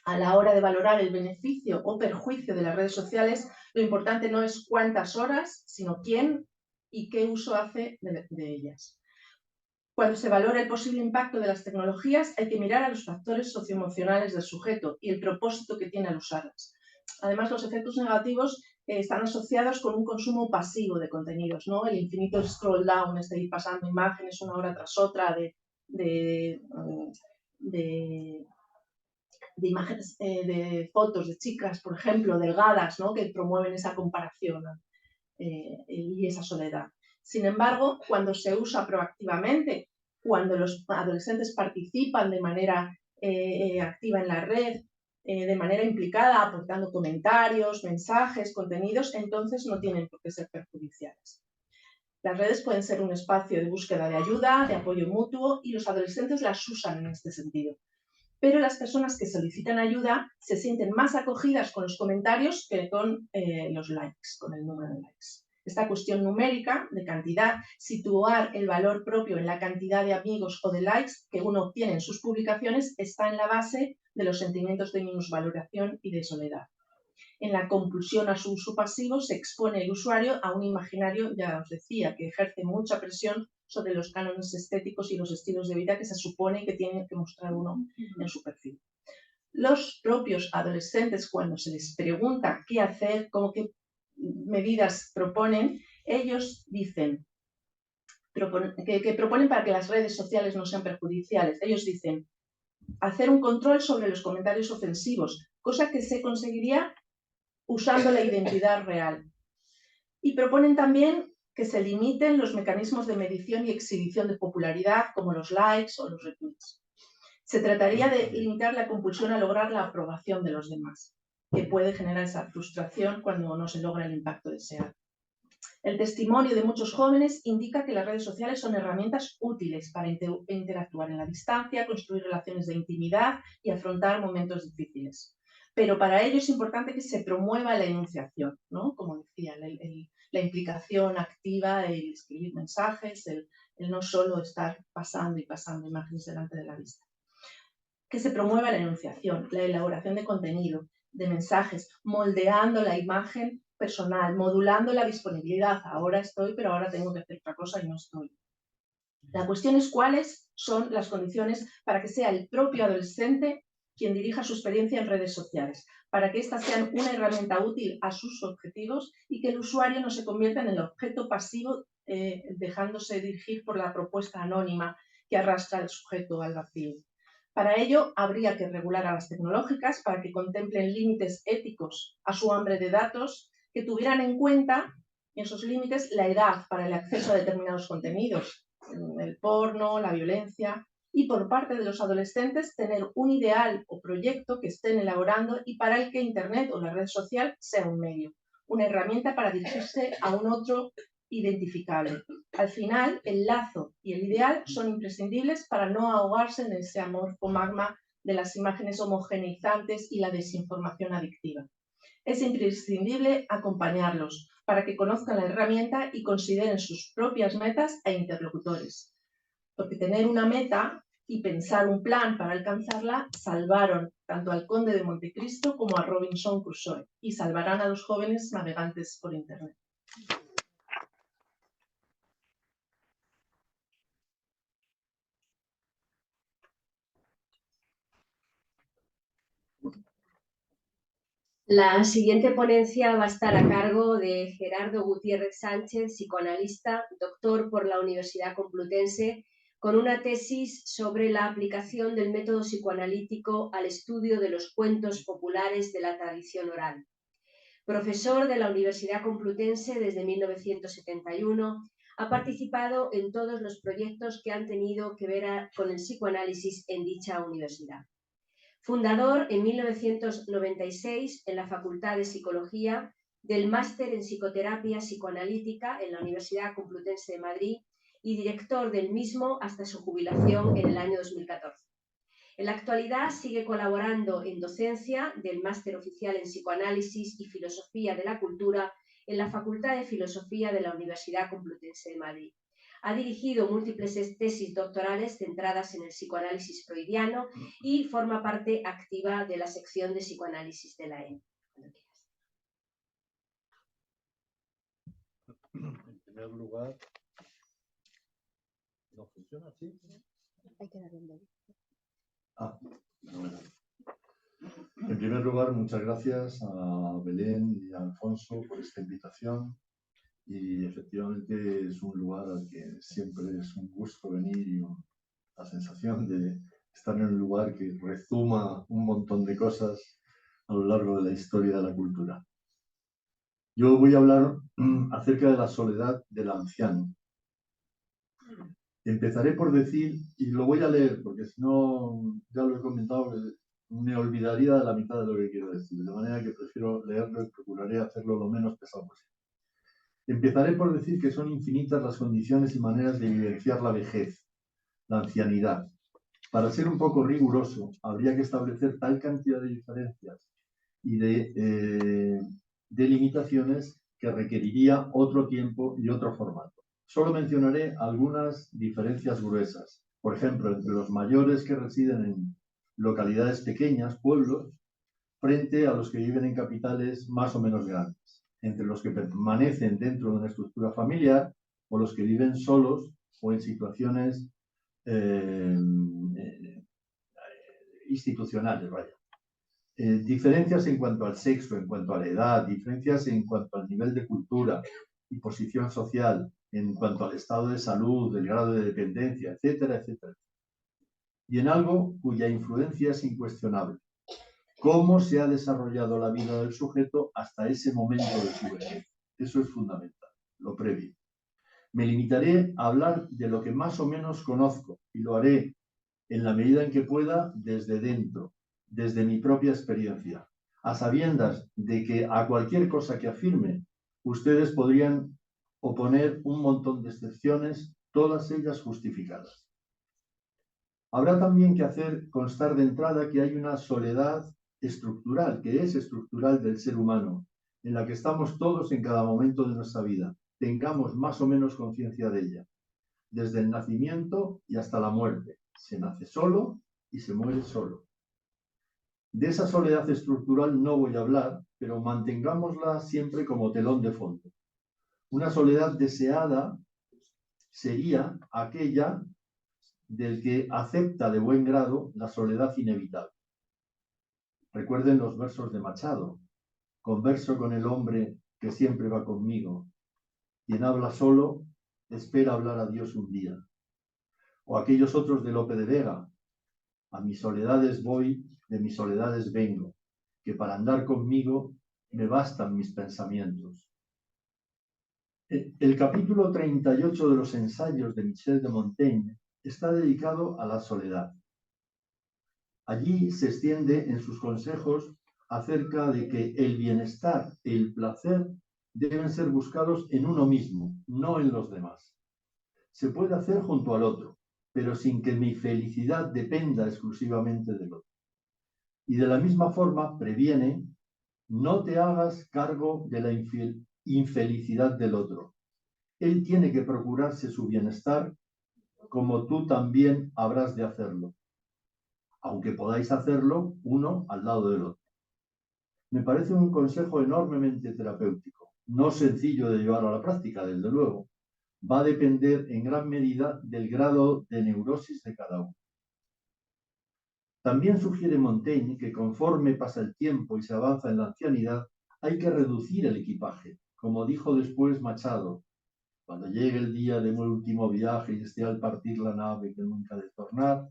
A la hora de valorar el beneficio o perjuicio de las redes sociales, lo importante no es cuántas horas, sino quién y qué uso hace de ellas. Cuando se valora el posible impacto de las tecnologías, hay que mirar a los factores socioemocionales del sujeto y el propósito que tiene al usarlas. Además, los efectos negativos están asociados con un consumo pasivo de contenidos, ¿no? El infinito scroll down, es de ir pasando imágenes una hora tras otra de imágenes, de fotos de chicas, por ejemplo, delgadas, ¿no? Que promueven esa comparación y esa soledad. Sin embargo, cuando se usa proactivamente, cuando los adolescentes participan de manera activa en la red, de manera implicada, aportando comentarios, mensajes, contenidos, entonces no tienen por qué ser perjudiciales. Las redes pueden ser un espacio de búsqueda de ayuda, de apoyo mutuo, y los adolescentes las usan en este sentido. Pero las personas que solicitan ayuda se sienten más acogidas con los comentarios que con los likes, con el número de likes. Esta cuestión numérica, de cantidad, situar el valor propio en la cantidad de amigos o de likes que uno obtiene en sus publicaciones, está en la base de los sentimientos de minusvaloración y de soledad. En la compulsión a su uso pasivo se expone el usuario a un imaginario, ya os decía, que ejerce mucha presión sobre los cánones estéticos y los estilos de vida que se supone que tiene que mostrar uno en su perfil. Los propios adolescentes, cuando se les pregunta qué hacer, qué medidas proponen, ellos dicen que proponen para que las redes sociales no sean perjudiciales. Ellos dicen hacer un control sobre los comentarios ofensivos, cosa que se conseguiría usando la identidad real. Y proponen también que se limiten los mecanismos de medición y exhibición de popularidad, como los likes o los retweets. Se trataría de limitar la compulsión a lograr la aprobación de los demás, que puede generar esa frustración cuando no se logra el impacto deseado. El testimonio de muchos jóvenes indica que las redes sociales son herramientas útiles para interactuar en la distancia, construir relaciones de intimidad y afrontar momentos difíciles. Pero para ello es importante que se promueva la enunciación, ¿no? Como decía, la implicación activa, el escribir mensajes, el no solo estar pasando y pasando imágenes delante de la vista. Que se promueva la enunciación, la elaboración de contenido, de mensajes, moldeando la imagen personal, modulando la disponibilidad. Ahora estoy, pero ahora tengo que hacer otra cosa y no estoy. La cuestión es cuáles son las condiciones para que sea el propio adolescente quien dirija su experiencia en redes sociales, para que éstas sean una herramienta útil a sus objetivos y que el usuario no se convierta en el objeto pasivo dejándose dirigir por la propuesta anónima que arrastra al sujeto al vacío. Para ello, habría que regular a las tecnológicas para que contemplen límites éticos a su hambre de datos, que tuvieran en cuenta en esos límites la edad para el acceso a determinados contenidos, el porno, la violencia, y por parte de los adolescentes tener un ideal o proyecto que estén elaborando y para el que Internet o la red social sea un medio, una herramienta para dirigirse a un otro identificable. Al final, el lazo y el ideal son imprescindibles para no ahogarse en ese amorfo magma de las imágenes homogeneizantes y la desinformación adictiva. Es imprescindible acompañarlos para que conozcan la herramienta y consideren sus propias metas e interlocutores. Porque tener una meta y pensar un plan para alcanzarla salvaron tanto al conde de Montecristo como a Robinson Crusoe y salvarán a los jóvenes navegantes por Internet. La siguiente ponencia va a estar a cargo de Gerardo Gutiérrez Sánchez, psicoanalista, doctor por la Universidad Complutense, con una tesis sobre la aplicación del método psicoanalítico al estudio de los cuentos populares de la tradición oral. Profesor de la Universidad Complutense desde 1971, ha participado en todos los proyectos que han tenido que ver con el psicoanálisis en dicha universidad. Fundador en 1996 en la Facultad de Psicología del Máster en Psicoterapia Psicoanalítica en la Universidad Complutense de Madrid y director del mismo hasta su jubilación en el año 2014. En la actualidad sigue colaborando en docencia del Máster Oficial en Psicoanálisis y Filosofía de la Cultura en la Facultad de Filosofía de la Universidad Complutense de Madrid. Ha dirigido múltiples tesis doctorales centradas en el psicoanálisis freudiano y forma parte activa de la sección de psicoanálisis de la EN. En primer lugar, ¿no funciona así? Hay que darle un dedo. Bueno. En primer lugar, muchas gracias a Belén y a Alfonso por esta invitación. Y efectivamente es un lugar al que siempre es un gusto venir y la sensación de estar en un lugar que rezuma un montón de cosas a lo largo de la historia de la cultura. Yo voy a hablar acerca de la soledad del anciano. Empezaré por decir, y lo voy a leer porque si no, ya lo he comentado, me olvidaría de la mitad de lo que quiero decir, de manera que prefiero leerlo y procuraré hacerlo lo menos pesado posible. Empezaré por decir que son infinitas las condiciones y maneras de vivenciar la vejez, la ancianidad. Para ser un poco riguroso, habría que establecer tal cantidad de diferencias y de limitaciones que requeriría otro tiempo y otro formato. Solo mencionaré algunas diferencias gruesas. Por ejemplo, entre los mayores que residen en localidades pequeñas, pueblos, frente a los que viven en capitales más o menos grandes. Entre los que permanecen dentro de una estructura familiar o los que viven solos o en situaciones institucionales, vaya. Diferencias en cuanto al sexo, en cuanto a la edad, diferencias en cuanto al nivel de cultura y posición social, en cuanto al estado de salud, el grado de dependencia, etcétera, etcétera. Y en algo cuya influencia es incuestionable. Cómo se ha desarrollado la vida del sujeto hasta ese momento de su vejez. Eso es fundamental, lo previo. Me limitaré a hablar de lo que más o menos conozco y lo haré en la medida en que pueda desde dentro, desde mi propia experiencia, a sabiendas de que a cualquier cosa que afirme, ustedes podrían oponer un montón de excepciones, todas ellas justificadas. Habrá también que hacer constar de entrada que hay una soledad estructural, que es estructural del ser humano, en la que estamos todos en cada momento de nuestra vida, tengamos más o menos conciencia de ella, desde el nacimiento y hasta la muerte. Se nace solo y se muere solo. De esa soledad estructural no voy a hablar, pero mantengámosla siempre como telón de fondo. Una soledad deseada sería aquella del que acepta de buen grado la soledad inevitable. Recuerden los versos de Machado. Converso con el hombre que siempre va conmigo. Quien habla solo, espera hablar a Dios un día. O aquellos otros de Lope de Vega. A mis soledades voy, de mis soledades vengo, que para andar conmigo me bastan mis pensamientos. El capítulo 38 de los ensayos de Michel de Montaigne está dedicado a la soledad. Allí se extiende en sus consejos acerca de que el bienestar y el placer deben ser buscados en uno mismo, no en los demás. Se puede hacer junto al otro, pero sin que mi felicidad dependa exclusivamente del otro. Y de la misma forma previene, no te hagas cargo de la infelicidad del otro. Él tiene que procurarse su bienestar como tú también habrás de hacerlo, aunque podáis hacerlo uno al lado del otro. Me parece un consejo enormemente terapéutico, no sencillo de llevar a la práctica, desde luego. Va a depender en gran medida del grado de neurosis de cada uno. También sugiere Montaigne que conforme pasa el tiempo y se avanza en la ancianidad, hay que reducir el equipaje, como dijo después Machado. Cuando llegue el día de mi último viaje y esté al partir la nave que nunca ha de tornar,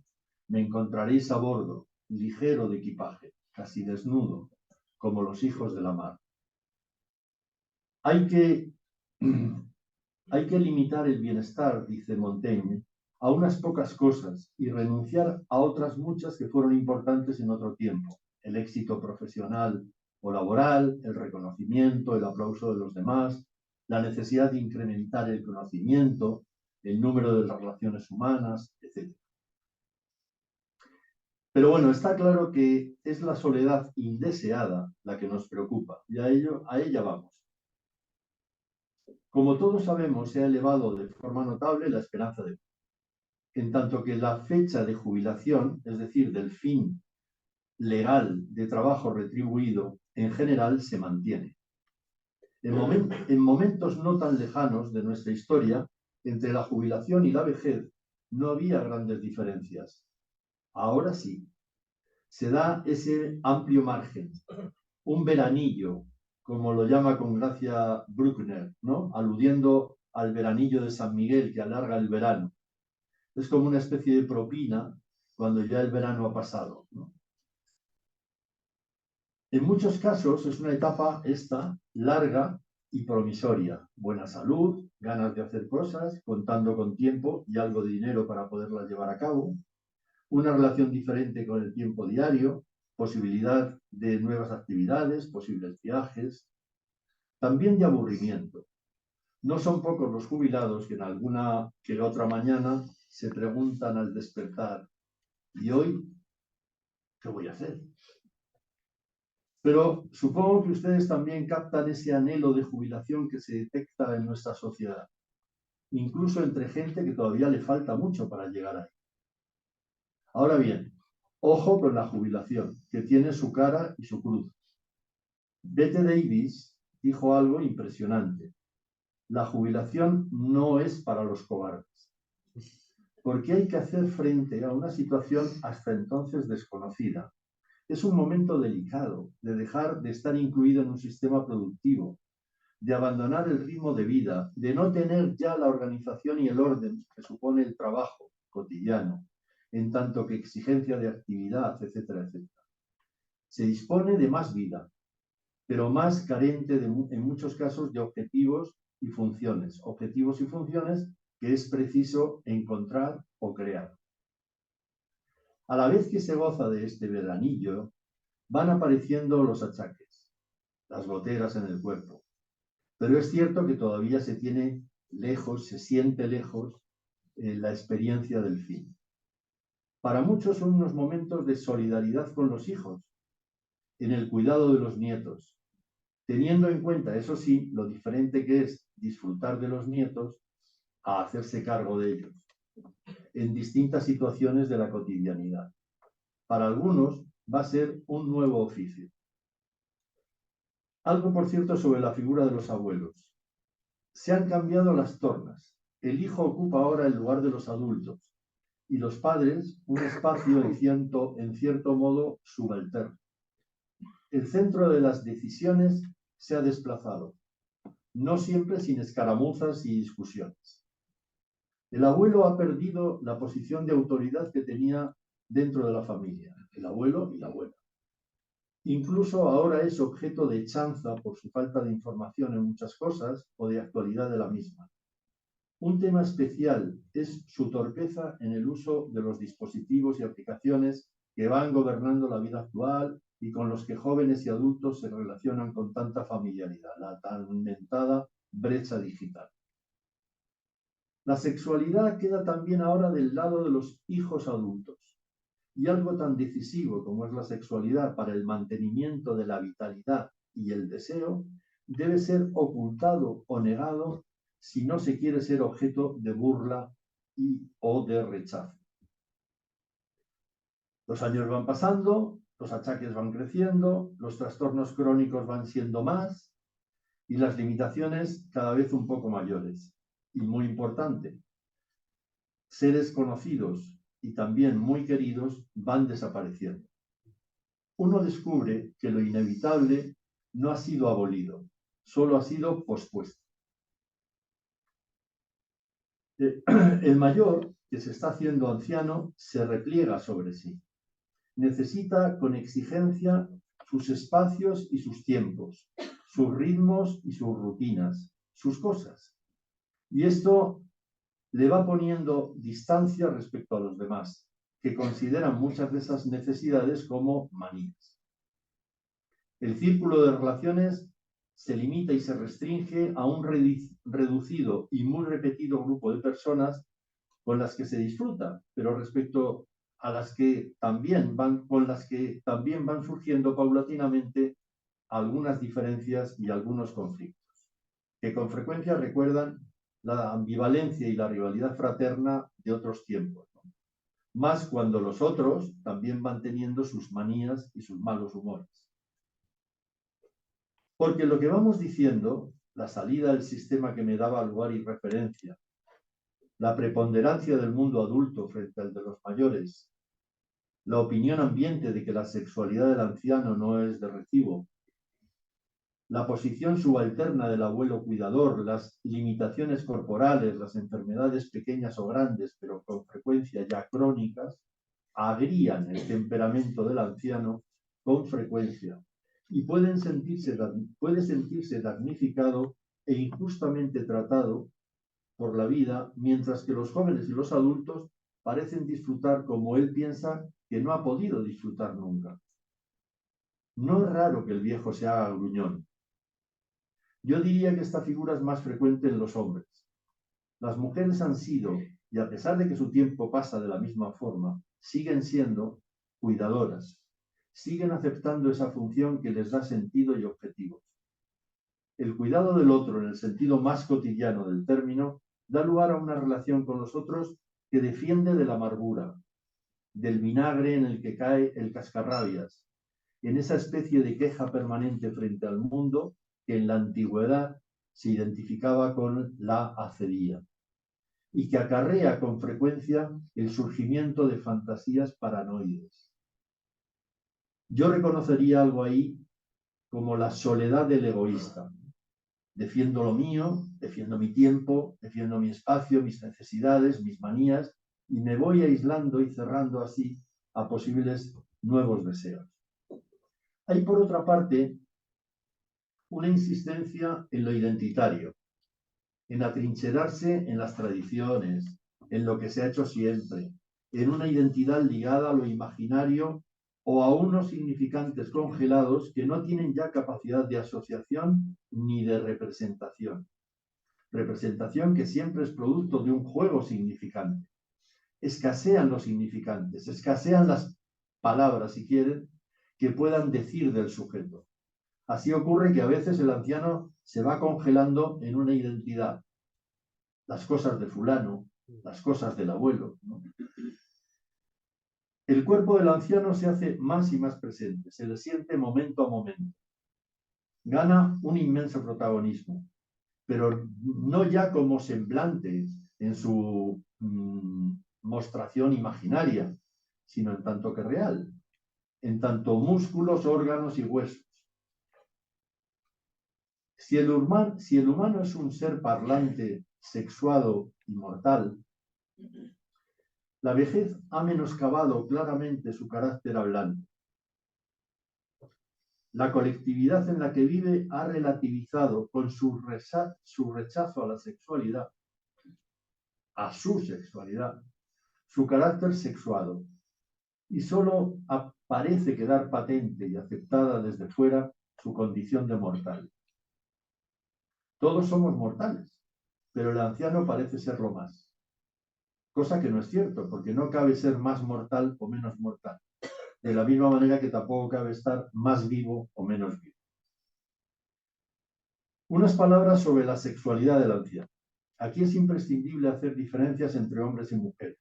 me encontraréis a bordo, ligero de equipaje, casi desnudo, como los hijos de la mar. Hay que limitar el bienestar, dice Montaigne, a unas pocas cosas y renunciar a otras muchas que fueron importantes en otro tiempo. El éxito profesional o laboral, el reconocimiento, el aplauso de los demás, la necesidad de incrementar el conocimiento, el número de las relaciones humanas, etc. Pero bueno, está claro que es la soledad indeseada la que nos preocupa y a ella vamos. Como todos sabemos, se ha elevado de forma notable la esperanza de vida, en tanto que la fecha de jubilación, es decir, del fin legal de trabajo retribuido, en general se mantiene. En momentos no tan lejanos de nuestra historia, entre la jubilación y la vejez, no había grandes diferencias. Ahora sí, se da ese amplio margen, un veranillo, como lo llama con gracia Bruckner, ¿no? Aludiendo al veranillo de San Miguel que alarga el verano. Es como una especie de propina cuando ya el verano ha pasado, ¿no? En muchos casos es una etapa esta larga y promisoria. Buena salud, ganas de hacer cosas, contando con tiempo y algo de dinero para poderlas llevar a cabo, una relación diferente con el tiempo diario, posibilidad de nuevas actividades, posibles viajes, también de aburrimiento. No son pocos los jubilados que en alguna que la otra mañana se preguntan al despertar, ¿y hoy qué voy a hacer? Pero supongo que ustedes también captan ese anhelo de jubilación que se detecta en nuestra sociedad, incluso entre gente que todavía le falta mucho para llegar ahí. Ahora bien, ojo con la jubilación, que tiene su cara y su cruz. Bette Davis dijo algo impresionante. La jubilación no es para los cobardes, porque hay que hacer frente a una situación hasta entonces desconocida, Es un momento delicado de dejar de estar incluido en un sistema productivo, de abandonar el ritmo de vida, de no tener ya la organización y el orden que supone el trabajo cotidiano, en tanto que exigencia de actividad, etcétera, etcétera. Se dispone de más vida, pero más carente en muchos casos de objetivos y funciones que es preciso encontrar o crear. A la vez que se goza de este veranillo, van apareciendo los achaques, las goteras en el cuerpo. Pero es cierto que todavía se siente lejos la experiencia del fin. Para muchos son unos momentos de solidaridad con los hijos, en el cuidado de los nietos, teniendo en cuenta, eso sí, lo diferente que es disfrutar de los nietos a hacerse cargo de ellos, en distintas situaciones de la cotidianidad. Para algunos va a ser un nuevo oficio. Algo, por cierto, sobre la figura de los abuelos. Se han cambiado las tornas. El hijo ocupa ahora el lugar de los adultos y los padres un espacio en cierto modo subalterno. El centro de las decisiones se ha desplazado, no siempre sin escaramuzas y discusiones. El abuelo ha perdido la posición de autoridad que tenía dentro de la familia, el abuelo y la abuela. Incluso ahora es objeto de chanza por su falta de información en muchas cosas o de actualidad de la misma. Un tema especial es su torpeza en el uso de los dispositivos y aplicaciones que van gobernando la vida actual y con los que jóvenes y adultos se relacionan con tanta familiaridad, la tan mentada brecha digital. La sexualidad queda también ahora del lado de los hijos adultos. Y algo tan decisivo como es la sexualidad para el mantenimiento de la vitalidad y el deseo, debe ser ocultado o negado si no se quiere ser objeto de burla o de rechazo. Los años van pasando, los achaques van creciendo, los trastornos crónicos van siendo más y las limitaciones cada vez un poco mayores. Y muy importante, seres conocidos y también muy queridos van desapareciendo. Uno descubre que lo inevitable no ha sido abolido, solo ha sido pospuesto. El mayor, que se está haciendo anciano, se repliega sobre sí. Necesita con exigencia sus espacios y sus tiempos, sus ritmos y sus rutinas, sus cosas. Y esto le va poniendo distancia respecto a los demás, que consideran muchas de esas necesidades como manías. El círculo de relaciones se limita y se restringe a un reducido y muy repetido grupo de personas con las que se disfruta, pero respecto a las que también van surgiendo paulatinamente algunas diferencias y algunos conflictos, que con frecuencia recuerdan la ambivalencia y la rivalidad fraterna de otros tiempos, ¿no? Más cuando los otros también van teniendo sus manías y sus malos humores. Porque lo que vamos diciendo, la salida del sistema que me daba lugar y referencia, la preponderancia del mundo adulto frente al de los mayores, la opinión ambiente de que la sexualidad del anciano no es de recibo, la posición subalterna del abuelo cuidador, las limitaciones corporales, las enfermedades pequeñas o grandes, pero con frecuencia ya crónicas, agrían el temperamento del anciano con frecuencia y puede sentirse damnificado e injustamente tratado por la vida, mientras que los jóvenes y los adultos parecen disfrutar como él piensa que no ha podido disfrutar nunca. No es raro que el viejo se haga gruñón. Yo diría que esta figura es más frecuente en los hombres. Las mujeres han sido, y a pesar de que su tiempo pasa de la misma forma, siguen siendo cuidadoras, siguen aceptando esa función que les da sentido y objetivos. El cuidado del otro, en el sentido más cotidiano del término, da lugar a una relación con los otros que defiende de la amargura, del vinagre en el que cae el cascarrabias, en esa especie de queja permanente frente al mundo que en la antigüedad se identificaba con la acería y que acarrea con frecuencia el surgimiento de fantasías paranoides. Yo reconocería algo ahí como la soledad del egoísta. Defiendo lo mío, defiendo mi tiempo, defiendo mi espacio, mis necesidades, mis manías, y me voy aislando y cerrando así a posibles nuevos deseos. Hay, por otra parte, una insistencia en lo identitario, en atrincherarse en las tradiciones, en lo que se ha hecho siempre, en una identidad ligada a lo imaginario o a unos significantes congelados que no tienen ya capacidad de asociación ni de representación. Representación que siempre es producto de un juego significante. Escasean los significantes, escasean las palabras, si quieren, que puedan decir del sujeto. Así ocurre que a veces el anciano se va congelando en una identidad. Las cosas de fulano, las cosas del abuelo, ¿no? El cuerpo del anciano se hace más y más presente, se le siente momento a momento. Gana un inmenso protagonismo, pero no ya como semblante en su mostración imaginaria, sino en tanto que real, en tanto músculos, órganos y huesos. Si el humano es un ser parlante, sexuado y mortal, la vejez ha menoscabado claramente su carácter hablante. La colectividad en la que vive ha relativizado con su rechazo a la sexualidad, a su sexualidad, su carácter sexuado, y solo parece quedar patente y aceptada desde fuera su condición de mortal. Todos somos mortales, pero el anciano parece serlo más. Cosa que no es cierto, porque no cabe ser más mortal o menos mortal. De la misma manera que tampoco cabe estar más vivo o menos vivo. Unas palabras sobre la sexualidad del anciano. Aquí es imprescindible hacer diferencias entre hombres y mujeres.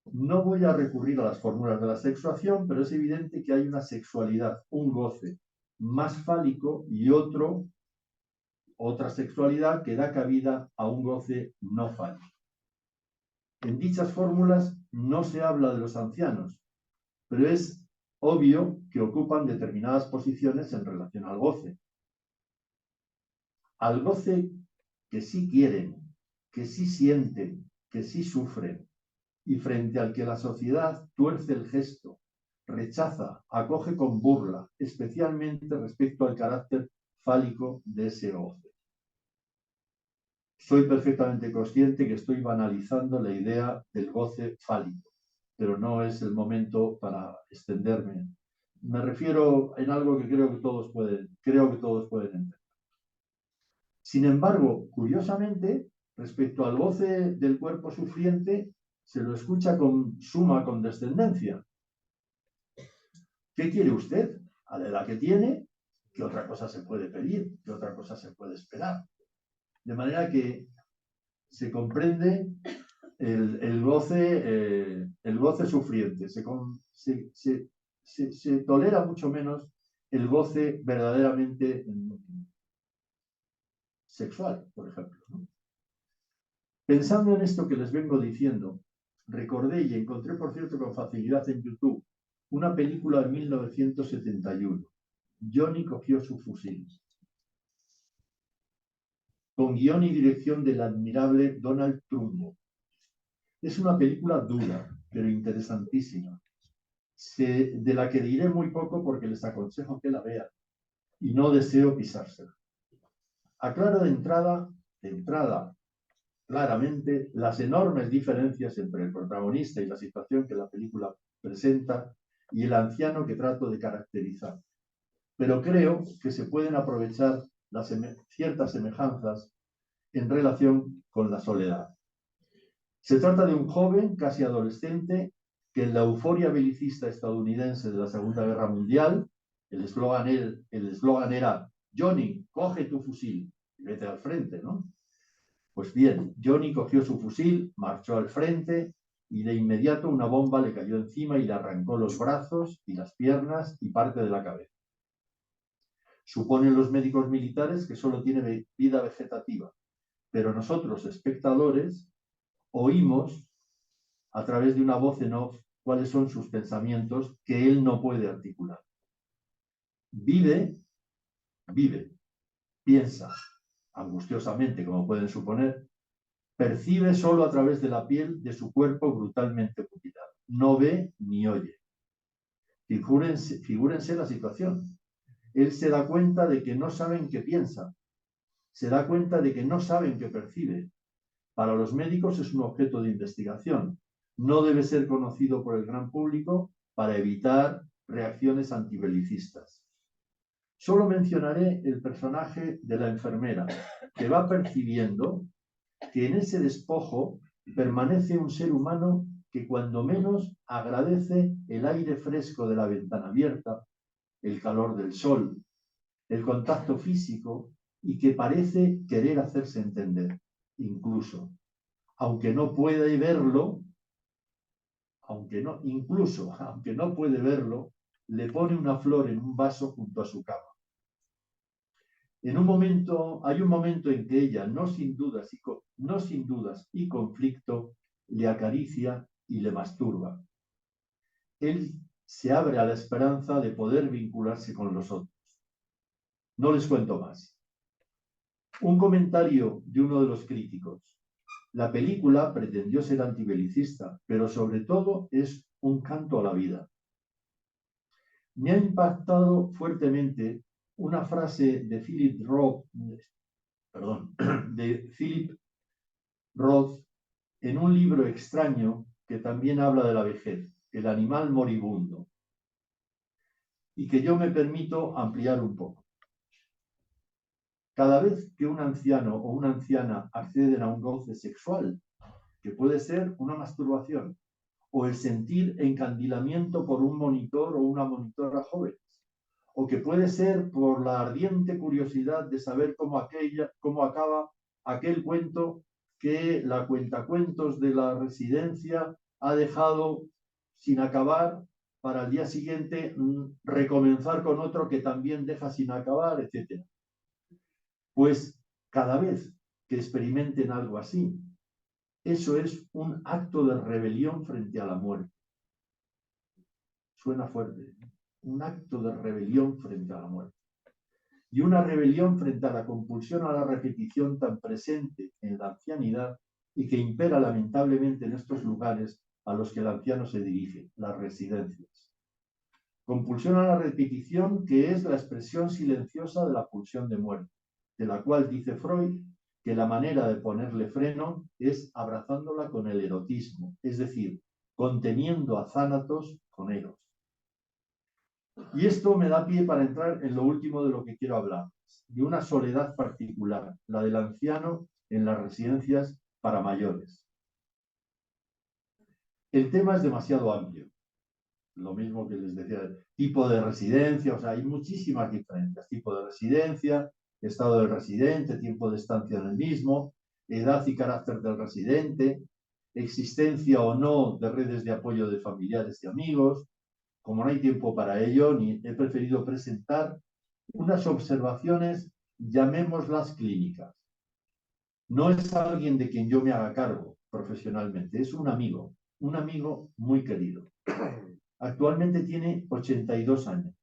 No voy a recurrir a las fórmulas de la sexuación, pero es evidente que hay una sexualidad, un goce más fálico y otra sexualidad que da cabida a un goce no fálico. En dichas fórmulas no se habla de los ancianos, pero es obvio que ocupan determinadas posiciones en relación al goce. Al goce que sí quieren, que sí sienten, que sí sufren, y frente al que la sociedad tuerce el gesto, rechaza, acoge con burla, especialmente respecto al carácter fálico de ese goce. Soy perfectamente consciente que estoy banalizando la idea del goce fálico, pero no es el momento para extenderme. Me refiero en algo que creo que todos pueden entender. Sin embargo, curiosamente, respecto al goce del cuerpo sufriente, se lo escucha con suma condescendencia. ¿Qué quiere usted? A la edad que tiene, ¿qué otra cosa se puede pedir? ¿Qué otra cosa se puede esperar? De manera que se comprende el goce sufriente, se tolera mucho menos el goce verdaderamente sexual, por ejemplo, ¿no? Pensando en esto que les vengo diciendo, recordé y encontré, por cierto, con facilidad en YouTube, una película de 1971, Johnny cogió su fusil, con guión y dirección del admirable Donald Trumbo. Es una película dura, pero interesantísima, de la que diré muy poco porque les aconsejo que la vean y no deseo pisársela. Aclaro de entrada, claramente las enormes diferencias entre el protagonista y la situación que la película presenta y el anciano que trato de caracterizar. Pero creo que se pueden aprovechar ciertas semejanzas en relación con la soledad. Se trata de un joven, casi adolescente, que en la euforia belicista estadounidense de la Segunda Guerra Mundial, el eslogan era Johnny, coge tu fusil y vete al frente, ¿no? Pues bien, Johnny cogió su fusil, marchó al frente y de inmediato una bomba le cayó encima y le arrancó los brazos y las piernas y parte de la cabeza. Suponen los médicos militares que solo tiene vida vegetativa, pero nosotros, espectadores, oímos a través de una voz en off cuáles son sus pensamientos que él no puede articular. Vive, piensa, angustiosamente, como pueden suponer, percibe solo a través de la piel de su cuerpo brutalmente mutilado. No ve ni oye. Figúrense la situación. Él se da cuenta de que no saben qué piensa. Se da cuenta de que no saben qué percibe. Para los médicos es un objeto de investigación. No debe ser conocido por el gran público para evitar reacciones antibelicistas. Solo mencionaré el personaje de la enfermera, que va percibiendo que en ese despojo permanece un ser humano que cuando menos agradece el aire fresco de la ventana abierta, el calor del sol, el contacto físico y que parece querer hacerse entender, incluso, aunque no puede verlo, aunque no puede verlo, le pone una flor en un vaso junto a su cama. Hay un momento en que ella, no sin dudas y conflicto, le acaricia y le masturba. Él se abre a la esperanza de poder vincularse con los otros. No les cuento más. Un comentario de uno de los críticos. La película pretendió ser antibelicista, pero sobre todo es un canto a la vida. Me ha impactado fuertemente una frase de Philip Roth en un libro extraño que también habla de la vejez, El animal moribundo, y que yo me permito ampliar un poco. Cada vez que un anciano o una anciana acceden a un goce sexual, que puede ser una masturbación, o el sentir encandilamiento por un monitor o una monitora joven, o que puede ser por la ardiente curiosidad de saber cómo acaba aquel cuento que la cuentacuentos de la residencia ha dejado sin acabar para el día siguiente recomenzar con otro que también deja sin acabar, etc. Pues cada vez que experimenten algo así, eso es un acto de rebelión frente a la muerte. Suena fuerte. Un acto de rebelión frente a la muerte. Y una rebelión frente a la compulsión a la repetición tan presente en la ancianidad y que impera lamentablemente en estos lugares a los que el anciano se dirige, las residencias. Compulsión a la repetición que es la expresión silenciosa de la pulsión de muerte, de la cual dice Freud que la manera de ponerle freno es abrazándola con el erotismo, es decir, conteniendo a Thanatos con Eros. Y esto me da pie para entrar en lo último de lo que quiero hablar, de una soledad particular, la del anciano en las residencias para mayores. El tema es demasiado amplio. Lo mismo que les decía, tipo de residencia, o sea, hay muchísimas diferencias. Tipo de residencia, estado del residente, tiempo de estancia en el mismo, edad y carácter del residente, existencia o no de redes de apoyo de familiares y amigos. Como no hay tiempo para ello, he preferido presentar unas observaciones, llamémoslas clínicas. No es alguien de quien yo me haga cargo profesionalmente, es un amigo muy querido. Actualmente tiene 82 años.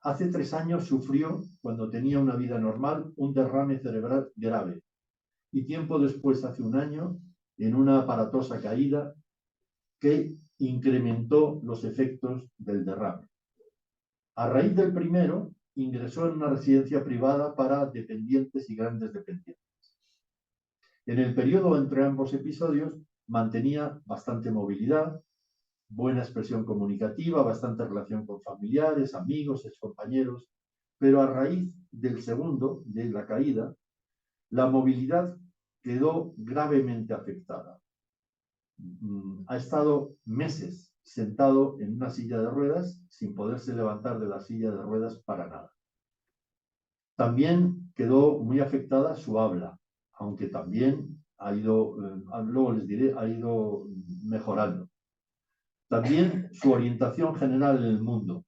Hace 3 años sufrió, cuando tenía una vida normal, un derrame cerebral grave. Y tiempo después, hace 1 año, en una aparatosa caída que incrementó los efectos del derrame. A raíz del primero, ingresó en una residencia privada para dependientes y grandes dependientes. En el periodo entre ambos episodios, mantenía bastante movilidad, buena expresión comunicativa, bastante relación con familiares, amigos, excompañeros, pero a raíz del segundo, de la caída, la movilidad quedó gravemente afectada. Ha estado meses sentado en una silla de ruedas sin poderse levantar de la silla de ruedas para nada. También quedó muy afectada su habla, aunque también ha ido, luego les diré, ha ido mejorando. También su orientación general en el mundo,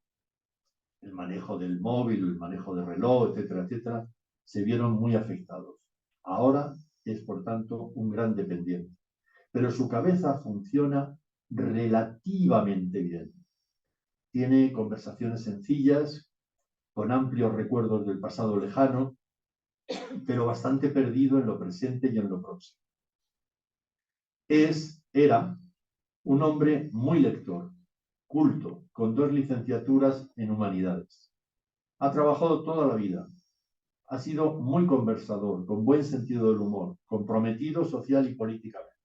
el manejo del móvil, el manejo del reloj, etcétera, etcétera, se vieron muy afectados. Ahora es, por tanto, un gran dependiente. Pero su cabeza funciona relativamente bien. Tiene conversaciones sencillas, con amplios recuerdos del pasado lejano, pero bastante perdido en lo presente y en lo próximo. Era un hombre muy lector, culto, con 2 licenciaturas en humanidades. Ha trabajado toda la vida. Ha sido muy conversador, con buen sentido del humor, comprometido social y políticamente.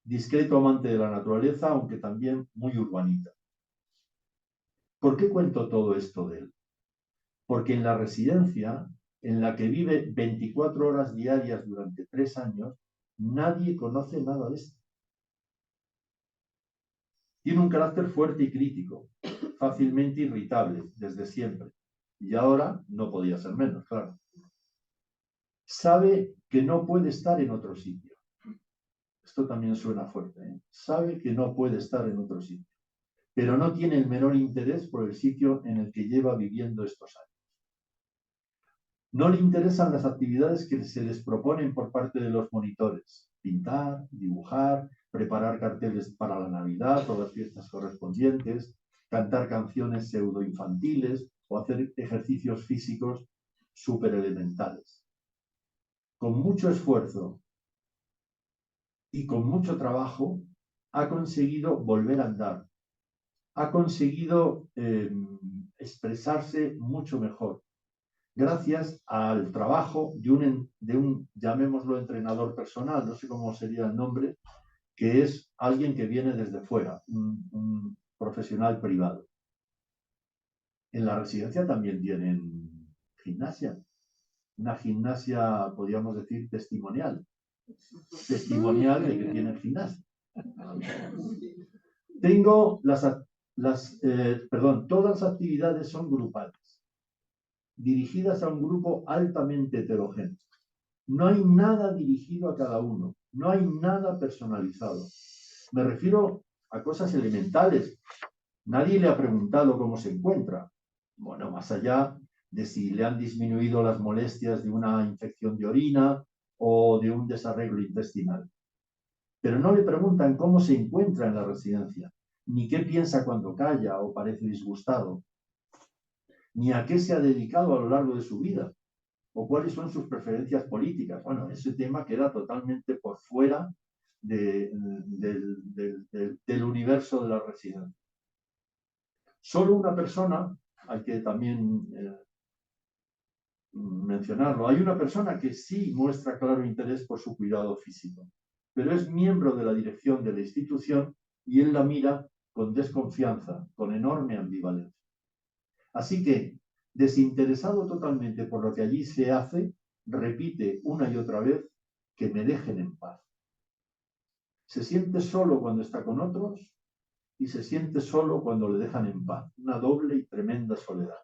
Discreto amante de la naturaleza, aunque también muy urbanita. ¿Por qué cuento todo esto de él? Porque en la residencia, en la que vive 24 horas diarias durante 3 años, nadie conoce nada de esto. Tiene un carácter fuerte y crítico, fácilmente irritable, desde siempre. Y ahora no podía ser menos, claro. Sabe que no puede estar en otro sitio. Esto también suena fuerte, ¿eh? Sabe que no puede estar en otro sitio, pero no tiene el menor interés por el sitio en el que lleva viviendo estos años. No le interesan las actividades que se les proponen por parte de los monitores. Pintar, dibujar, preparar carteles para la Navidad o las fiestas correspondientes, cantar canciones pseudoinfantiles o hacer ejercicios físicos súper elementales. Con mucho esfuerzo y con mucho trabajo ha conseguido volver a andar. Ha conseguido expresarse mucho mejor, gracias al trabajo de un, llamémoslo, entrenador personal, no sé cómo sería el nombre, que es alguien que viene desde fuera, un profesional privado. En la residencia también tienen gimnasia, una gimnasia, podríamos decir, testimonial de que tienen gimnasia. Todas las actividades son grupales, dirigidas a un grupo altamente heterogéneo. No hay nada dirigido a cada uno, no hay nada personalizado. Me refiero a cosas elementales. Nadie le ha preguntado cómo se encuentra. Bueno, más allá de si le han disminuido las molestias de una infección de orina o de un desarreglo intestinal. Pero no le preguntan cómo se encuentra en la residencia, ni qué piensa cuando calla o parece disgustado, ni a qué se ha dedicado a lo largo de su vida, o cuáles son sus preferencias políticas. Bueno, ese tema queda totalmente por fuera del universo de la residencia. Solo una persona, hay que también mencionarlo, hay una persona que sí muestra claro interés por su cuidado físico, pero es miembro de la dirección de la institución y él la mira con desconfianza, con enorme ambivalencia. Así que, desinteresado totalmente por lo que allí se hace, repite una y otra vez que me dejen en paz. Se siente solo cuando está con otros y se siente solo cuando le dejan en paz. Una doble y tremenda soledad,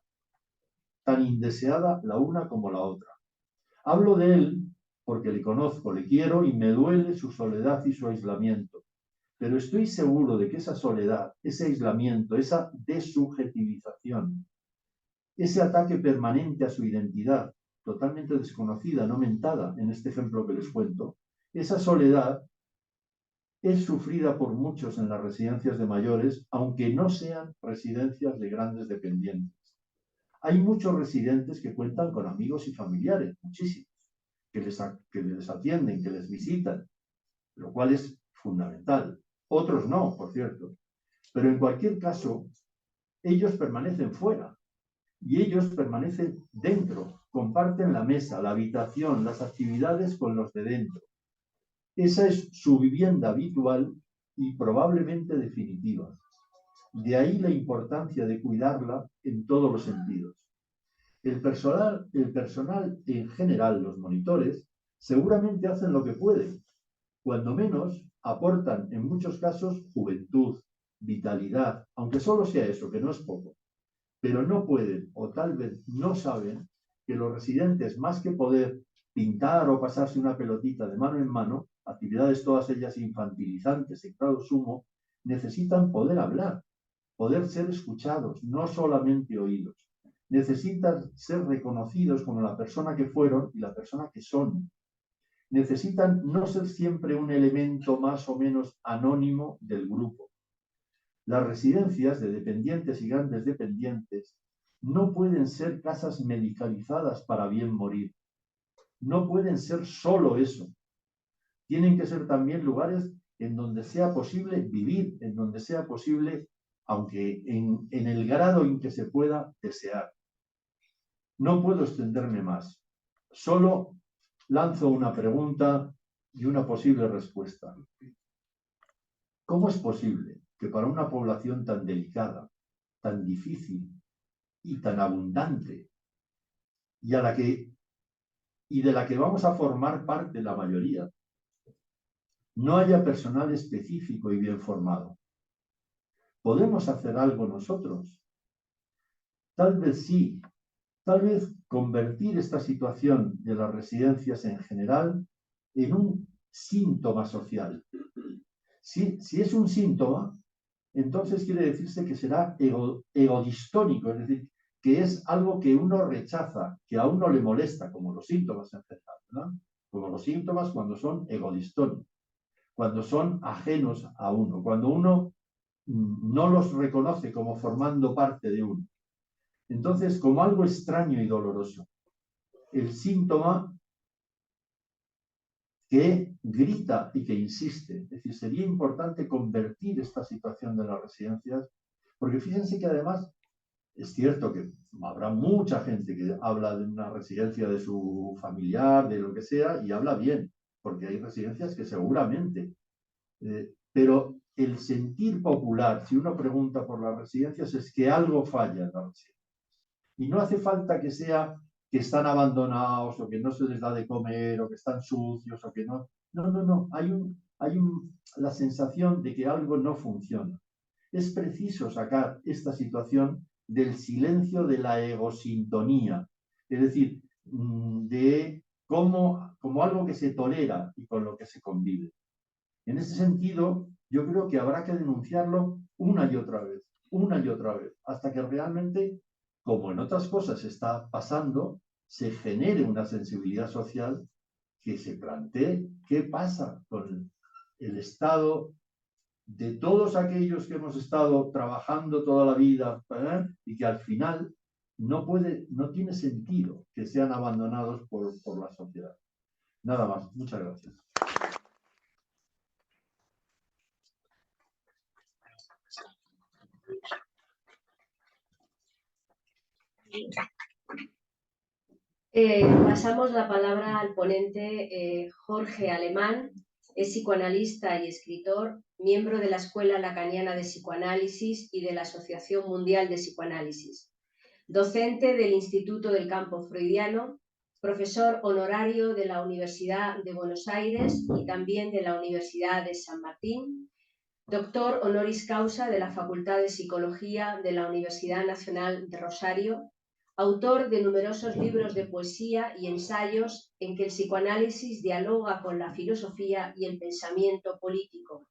tan indeseada la una como la otra. Hablo de él porque le conozco, le quiero y me duele su soledad y su aislamiento. Pero estoy seguro de que esa soledad, ese aislamiento, esa desubjetivización, ese ataque permanente a su identidad, totalmente desconocida, no mentada en este ejemplo que les cuento, esa soledad es sufrida por muchos en las residencias de mayores, aunque no sean residencias de grandes dependientes. Hay muchos residentes que cuentan con amigos y familiares, muchísimos, que les atienden, que les visitan, lo cual es fundamental. Otros no, por cierto. Pero en cualquier caso, ellos permanecen fuera y ellos permanecen dentro, comparten la mesa, la habitación, las actividades con los de dentro. Esa es su vivienda habitual y probablemente definitiva. De ahí la importancia de cuidarla en todos los sentidos. El personal en general, los monitores, seguramente hacen lo que pueden. Cuando menos, aportan en muchos casos juventud, vitalidad, aunque solo sea eso, que no es poco. Pero no pueden, o tal vez no saben, que los residentes, más que poder pintar o pasarse una pelotita de mano en mano, actividades todas ellas infantilizantes en grado sumo, necesitan poder hablar, poder ser escuchados, no solamente oídos. Necesitan ser reconocidos como la persona que fueron y la persona que son. necesitan no ser siempre un elemento más o menos anónimo del grupo. Las residencias de dependientes y grandes dependientes no pueden ser casas medicalizadas para bien morir. No pueden ser solo eso. Tienen que ser también lugares en donde sea posible vivir, en donde sea posible, aunque en el grado en que se pueda, desear. No puedo extenderme más. Solo lanzo una pregunta y una posible respuesta. ¿Cómo es posible que para una población tan delicada, tan difícil y tan abundante, y de la que vamos a formar parte la mayoría, no haya personal específico y bien formado? ¿Podemos hacer algo nosotros? Tal vez sí. Tal vez convertir esta situación de las residencias en general en un síntoma social. Si es un síntoma, entonces quiere decirse que será egodistónico, es decir, que es algo que uno rechaza, que a uno le molesta, como los síntomas en general, ¿no? Como los síntomas cuando son egodistónicos, cuando son ajenos a uno, cuando uno no los reconoce como formando parte de uno. Entonces, como algo extraño y doloroso, el síntoma que grita y que insiste. Es decir, sería importante convertir esta situación de las residencias, porque fíjense que además es cierto que habrá mucha gente que habla de una residencia de su familiar, de lo que sea, y habla bien, porque hay residencias que seguramente, pero el sentir popular, si uno pregunta por las residencias, es que algo falla en las residencias. Y no hace falta que sea que están abandonados o que no se les da de comer o que están sucios o que no. No. Hay la sensación de que algo no funciona. Es preciso sacar esta situación del silencio de la egosintonía, es decir, de como algo que se tolera y con lo que se convive. En ese sentido, yo creo que habrá que denunciarlo una y otra vez, hasta que realmente, como en otras cosas está pasando, se genere una sensibilidad social que se plantee qué pasa con el estado de todos aquellos que hemos estado trabajando toda la vida, y que al final no tiene sentido que sean abandonados por la sociedad. Nada más. Muchas gracias. Pasamos la palabra al ponente Jorge Alemán. Es psicoanalista y escritor, miembro de la Escuela Lacaniana de Psicoanálisis y de la Asociación Mundial de Psicoanálisis, docente del Instituto del Campo Freudiano, profesor honorario de la Universidad de Buenos Aires y también de la Universidad de San Martín, doctor honoris causa de la Facultad de Psicología de la Universidad Nacional de Rosario, autor de numerosos libros de poesía y ensayos en que el psicoanálisis dialoga con la filosofía y el pensamiento político,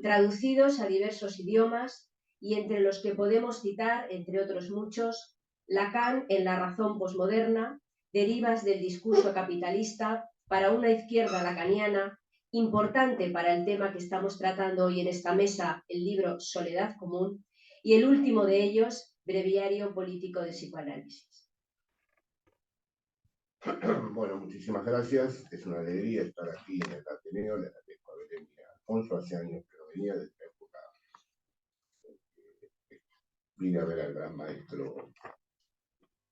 traducidos a diversos idiomas y entre los que podemos citar, entre otros muchos, Lacan en La razón posmoderna, Derivas del discurso capitalista, Para una izquierda lacaniana, importante para el tema que estamos tratando hoy en esta mesa, el libro Soledad común, y el último de ellos, Breviario político de psicoanálisis. Bueno, muchísimas gracias. Es una alegría estar aquí en el Ateneo. Le agradezco a Belén y a Alfonso. Hace años que no venía, desde la época que vine a ver al gran maestro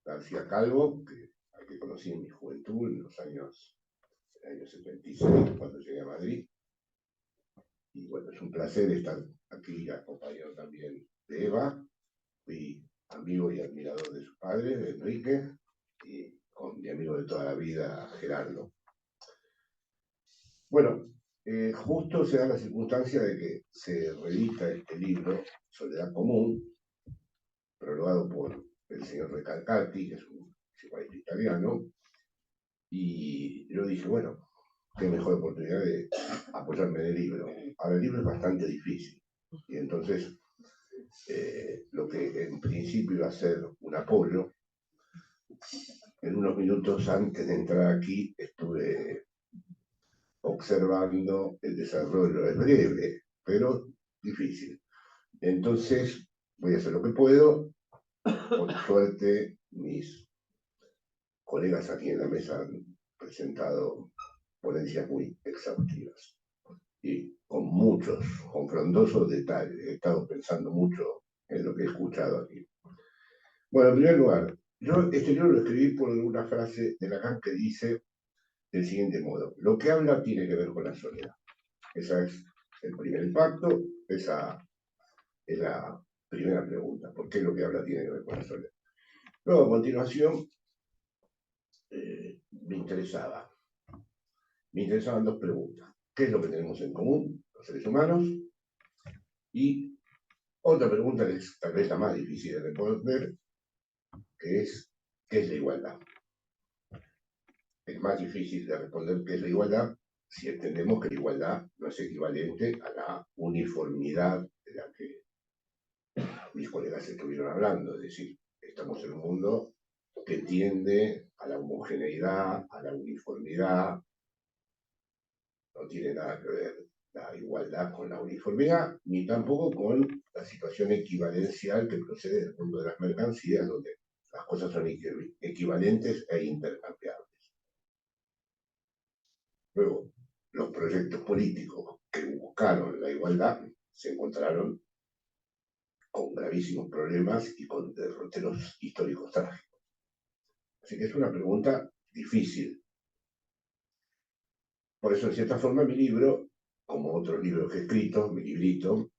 García Calvo, al que conocí en mi juventud, en el año 76, cuando llegué a Madrid. Y bueno, es un placer estar aquí acompañado también de Eva. Fui amigo y admirador de su padre, de Enrique, y con mi amigo de toda la vida, Gerardo. Bueno, justo se da la circunstancia de que se reedita este libro, Soledad común, prologado por el señor Recalcati, que es un psicoanalista italiano, y yo dije, bueno, qué mejor oportunidad de apoyarme en el libro. Ahora, el libro es bastante difícil, y entonces lo que en principio iba a ser un apoyo, en unos minutos antes de entrar aquí estuve observando el desarrollo. Es breve, pero difícil. Entonces, voy a hacer lo que puedo. Por suerte, mis colegas aquí en la mesa han presentado ponencias muy exhaustivas y con frondosos detalles. He estado pensando mucho en lo que he escuchado aquí. Bueno, en primer lugar, yo este libro lo escribí por una frase de Lacan que dice del siguiente modo: lo que habla tiene que ver con la soledad. Ese es el primer impacto, esa es la primera pregunta. ¿Por qué lo que habla tiene que ver con la soledad? Luego, a continuación, me interesaban dos preguntas. ¿Qué es lo que tenemos en común, los seres humanos? Y otra pregunta que es tal vez la más difícil de responder, que es ¿qué es la igualdad? Es más difícil de responder qué es la igualdad si entendemos que la igualdad no es equivalente a la uniformidad de la que mis colegas estuvieron hablando. Es decir, estamos en un mundo que tiende a la homogeneidad, a la uniformidad. No tiene nada que ver la igualdad con la uniformidad, ni tampoco con la situación equivalencial que procede del mundo de las mercancías, donde las cosas son equivalentes e intercambiables. Luego, los proyectos políticos que buscaron la igualdad se encontraron con gravísimos problemas y con derroteros históricos trágicos. Así que es una pregunta difícil. Por eso, en cierta forma, mi libro, como otros libros que he escrito, mi librito,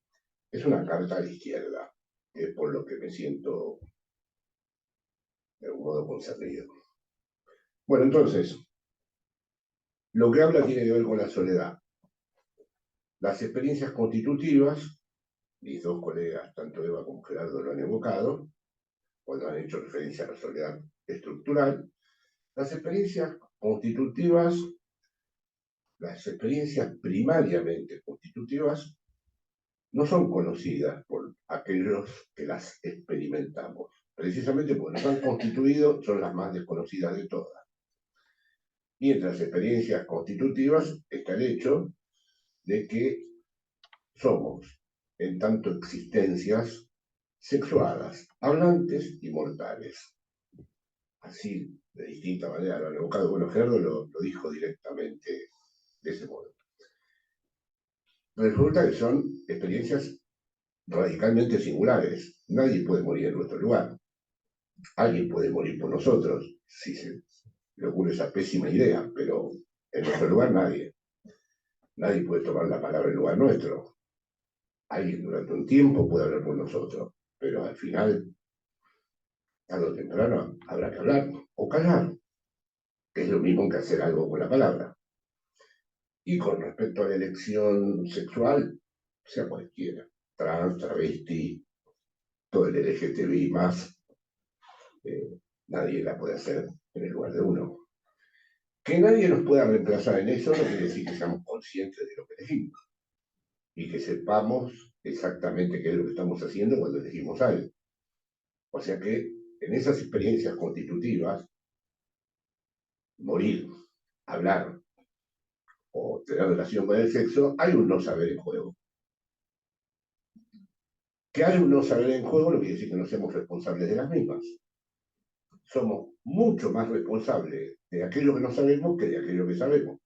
es una carta a la izquierda, que es por lo que me siento de algún modo concernido. Bueno, entonces, lo que habla tiene que ver con la soledad. Las experiencias constitutivas, mis dos colegas, tanto Eva como Gerardo, lo han evocado, cuando han hecho referencia a la soledad estructural. Las experiencias constitutivas, las experiencias primariamente constitutivas, no son conocidas por aquellos que las experimentamos. Precisamente porque nos han constituido, son las más desconocidas de todas. Y entre las experiencias constitutivas está el hecho de que somos, en tanto existencias, sexuadas, hablantes y mortales. Así, de distinta manera, lo han evocado. Bueno, Gerardo lo dijo directamente de ese modo. Resulta que son experiencias radicalmente singulares. Nadie puede morir en nuestro lugar. Alguien puede morir por nosotros, si se le ocurre esa pésima idea, pero en nuestro lugar nadie. Nadie puede tomar la palabra en lugar nuestro. Alguien durante un tiempo puede hablar por nosotros, pero al final, tarde o temprano, habrá que hablar o callar, que es lo mismo que hacer algo con la palabra. Y con respecto a la elección sexual, sea cualquiera, trans, travesti, todo el LGTBI más, nadie la puede hacer en el lugar de uno. Que nadie nos pueda reemplazar en eso no quiere decir que seamos conscientes de lo que elegimos y que sepamos exactamente qué es lo que estamos haciendo cuando elegimos algo. O sea que en esas experiencias constitutivas, morir, hablar o tener relación con el sexo, hay un no saber en juego. Que hay un no saber en juego no quiere decir que no seamos responsables de las mismas. Somos mucho más responsables de aquello que no sabemos que de aquello que sabemos.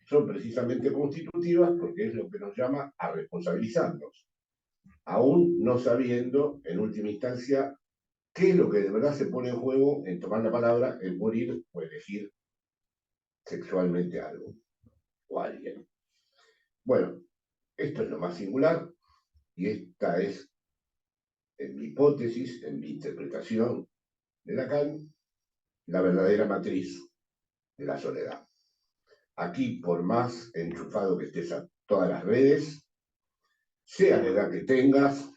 Son precisamente constitutivas porque es lo que nos llama a responsabilizarnos, aún no sabiendo, en última instancia, qué es lo que de verdad se pone en juego en tomar la palabra, en morir o elegir sexualmente algo o a alguien. Bueno, esto es lo más singular y esta es, en mi hipótesis, en mi interpretación de Lacan, la verdadera matriz de la soledad. Aquí, por más enchufado que estés a todas las redes, sea la edad que tengas,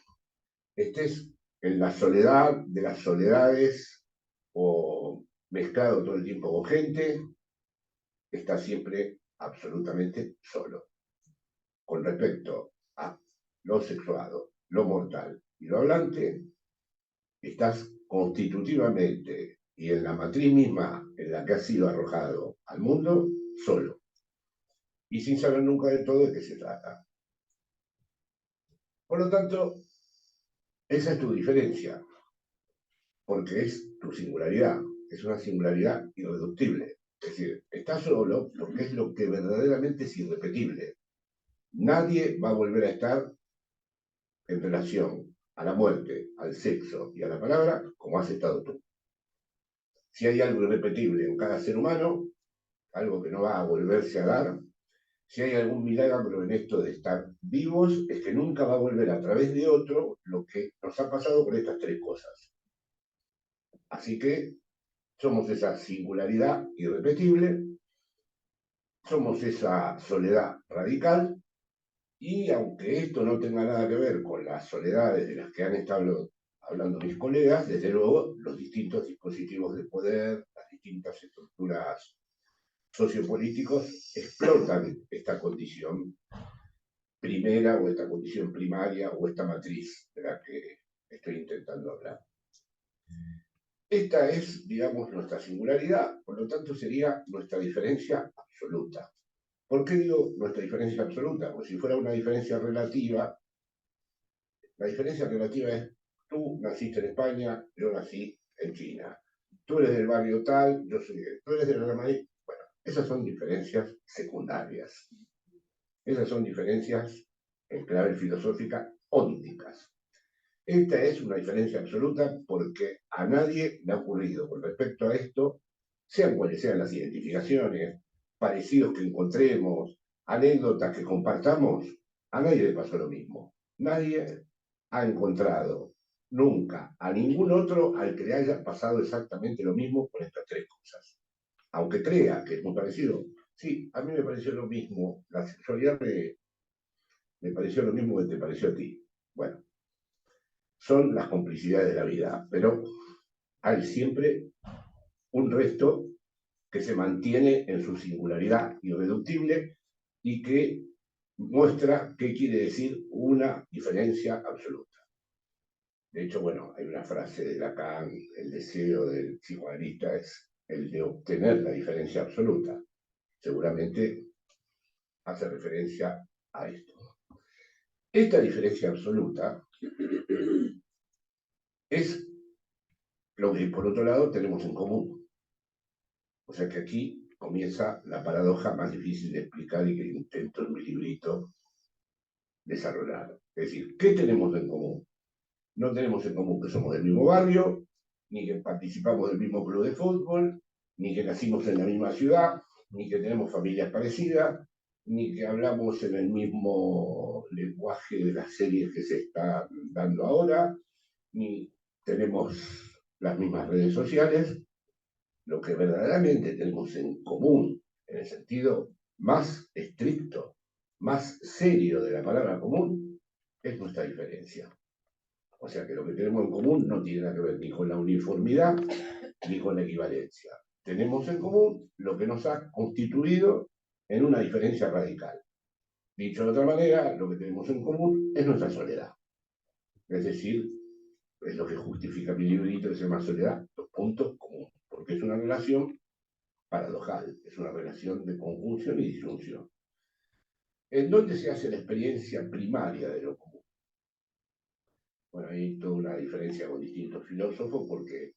estés en la soledad de las soledades o mezclado todo el tiempo con gente, estás siempre absolutamente solo. Con respecto a lo sexuado, lo mortal y lo hablante, estás constitutivamente y en la matriz misma en la que has sido arrojado al mundo, solo. y sin saber nunca de todo de qué se trata. Por lo tanto, esa es tu diferencia, porque es tu singularidad, es una singularidad irreductible. Es decir, estás solo porque es lo que verdaderamente es irrepetible. Nadie va a volver a estar en relación a la muerte, al sexo y a la palabra como has estado tú. Si hay algo irrepetible en cada ser humano, algo que no va a volverse a dar, si hay algún milagro en esto de estar vivos, es que nunca va a volver a través de otro lo que nos ha pasado con estas tres cosas. Así que somos esa singularidad irrepetible, somos esa soledad radical, y aunque esto no tenga nada que ver con las soledades de las que han estado hablando mis colegas, desde luego los distintos dispositivos de poder, las distintas estructuras sociopolíticos explotan esta condición primera o esta condición primaria o esta matriz de la que estoy intentando hablar. Esta es, digamos, nuestra singularidad, por lo tanto sería nuestra diferencia absoluta. ¿Por qué digo nuestra diferencia absoluta? Pues si fuera una diferencia relativa, la diferencia relativa es tú naciste en España, yo nací en China. Tú eres del barrio tal, yo soy tú eres del Real Madrid. Bueno, esas son diferencias secundarias. Esas son diferencias en clave filosófica ónticas. Esta es una diferencia absoluta porque a nadie le ha ocurrido con respecto a esto, sean cuales sean las identificaciones, parecidos que encontremos, anécdotas que compartamos, a nadie le pasó lo mismo. Nadie ha encontrado nunca a ningún otro al que le haya pasado exactamente lo mismo con estas tres cosas. Aunque crea que es muy parecido, sí, a mí me pareció lo mismo, la sexualidad me pareció lo mismo que te pareció a ti. Bueno, son las complicidades de la vida, pero hay siempre un resto que se mantiene en su singularidad irreductible y que muestra qué quiere decir una diferencia absoluta. De hecho, bueno, hay una frase de Lacan, el deseo del psicoanalista es el de obtener la diferencia absoluta. Seguramente hace referencia a esto. Esta diferencia absoluta es lo que, por otro lado, tenemos en común. O sea que aquí comienza la paradoja más difícil de explicar y que intento en mi librito desarrollar. Es decir, ¿qué tenemos en común? No tenemos en común que somos del mismo barrio, ni que participamos del mismo club de fútbol, ni que nacimos en la misma ciudad, ni que tenemos familias parecidas, ni que hablamos en el mismo lenguaje de las series que se está dando ahora, ni tenemos las mismas redes sociales. Lo que verdaderamente tenemos en común, en el sentido más estricto, más serio de la palabra común, es nuestra diferencia. O sea que lo que tenemos en común no tiene nada que ver ni con la uniformidad ni con la equivalencia. Tenemos en común lo que nos ha constituido en una diferencia radical. Dicho de otra manera, lo que tenemos en común es nuestra soledad. Es decir, es lo que justifica mi librito, que se llama Soledad, los puntos comunes, porque es una relación paradojal, es una relación de conjunción y disyunción. ¿En dónde se hace la experiencia primaria de lo común? Bueno, hay toda una diferencia con distintos filósofos porque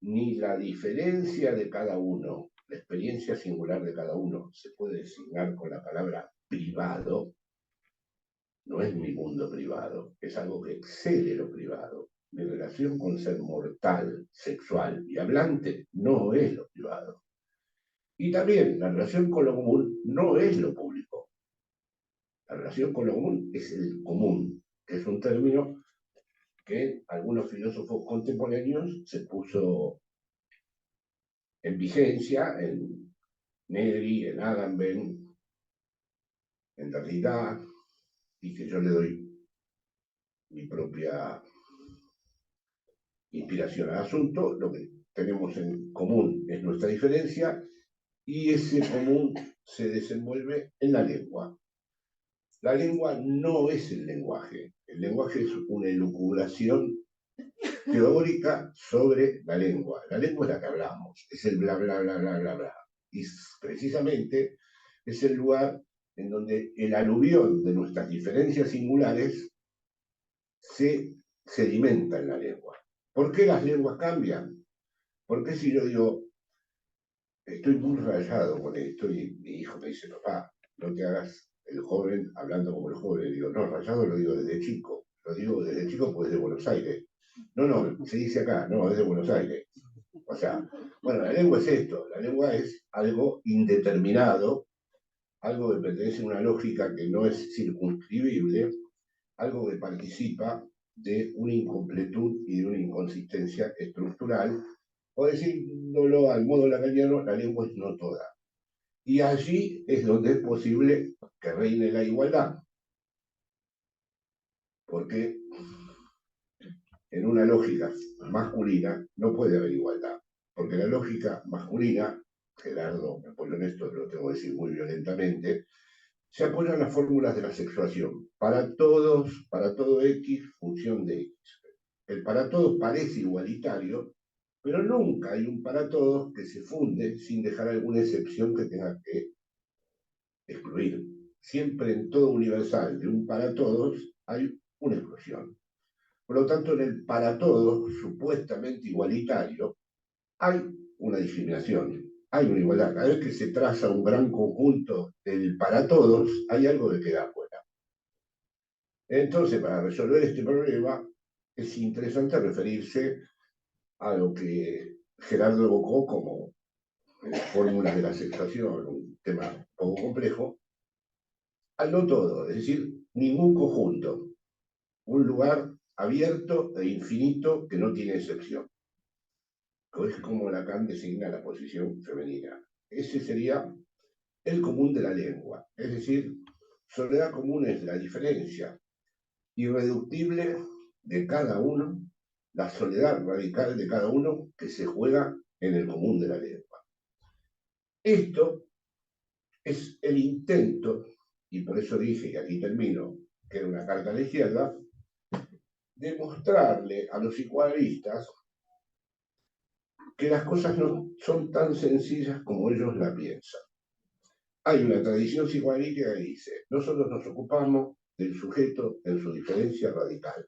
ni la diferencia de cada uno, la experiencia singular de cada uno, se puede designar con la palabra privado. No es mi mundo privado, es algo que excede lo privado. Mi relación con ser mortal, sexual y hablante no es lo privado. Y también la relación con lo común no es lo público. La relación con lo común es el común, que es un término que algunos filósofos contemporáneos se puso en vigencia, en Negri, en Agamben, en Derrida, y que yo le doy mi propia inspiración al asunto. Lo que tenemos en común es nuestra diferencia, y ese común se desenvuelve en la lengua. La lengua no es el lenguaje es una elucubración teórica sobre la lengua. La lengua es la que hablamos, es el bla, bla, bla, bla, bla, bla. Y precisamente es el lugar en donde el aluvión de nuestras diferencias singulares se sedimenta en la lengua. ¿Por qué las lenguas cambian? Porque si yo digo, estoy muy rayado con esto, y mi hijo me dice, papá, no te hagas el joven hablando como el joven. Le digo, no, rayado lo digo desde chico. Lo digo desde chico, pues de Buenos Aires. No, no, se dice acá, no, es de Buenos Aires. O sea, bueno, la lengua es esto, la lengua es algo indeterminado, algo que pertenece a una lógica que no es circunscribible, algo que participa de una incompletud y de una inconsistencia estructural, o decirlo al modo lacaniano, la lengua es no toda. Y allí es donde es posible que reine la igualdad, porque en una lógica masculina no puede haber igualdad, porque la lógica masculina, Gerardo, me apoyo en esto, lo tengo que decir muy violentamente, se apoya en las fórmulas de la sexuación. Para todos, para todo X, función de X. El para todos parece igualitario, pero nunca hay un para todos que se funde sin dejar alguna excepción que tenga que excluir. Siempre en todo universal de un para todos hay una exclusión. Por lo tanto, en el para todos, supuestamente igualitario, hay una discriminación, hay una igualdad. Cada vez que se traza un gran conjunto del para todos, hay algo que queda afuera. Entonces, para resolver este problema, es interesante referirse a lo que Gerardo evocó como fórmulas de la sexuación, un tema un poco complejo, al no todo, es decir, ningún conjunto, un lugar abierto e infinito que no tiene excepción. Es como Lacan designa la posición femenina. Ese sería el común de la lengua, es decir, soledad común es la diferencia irreductible de cada uno, la soledad radical de cada uno que se juega en el común de la lengua. Esto es el intento, y por eso dije, y aquí termino, que era una carta a la izquierda, de mostrarle a los psicoanalistas que las cosas no son tan sencillas como ellos la piensan. Hay una tradición psicoanalítica que dice, nosotros nos ocupamos del sujeto en su diferencia radical.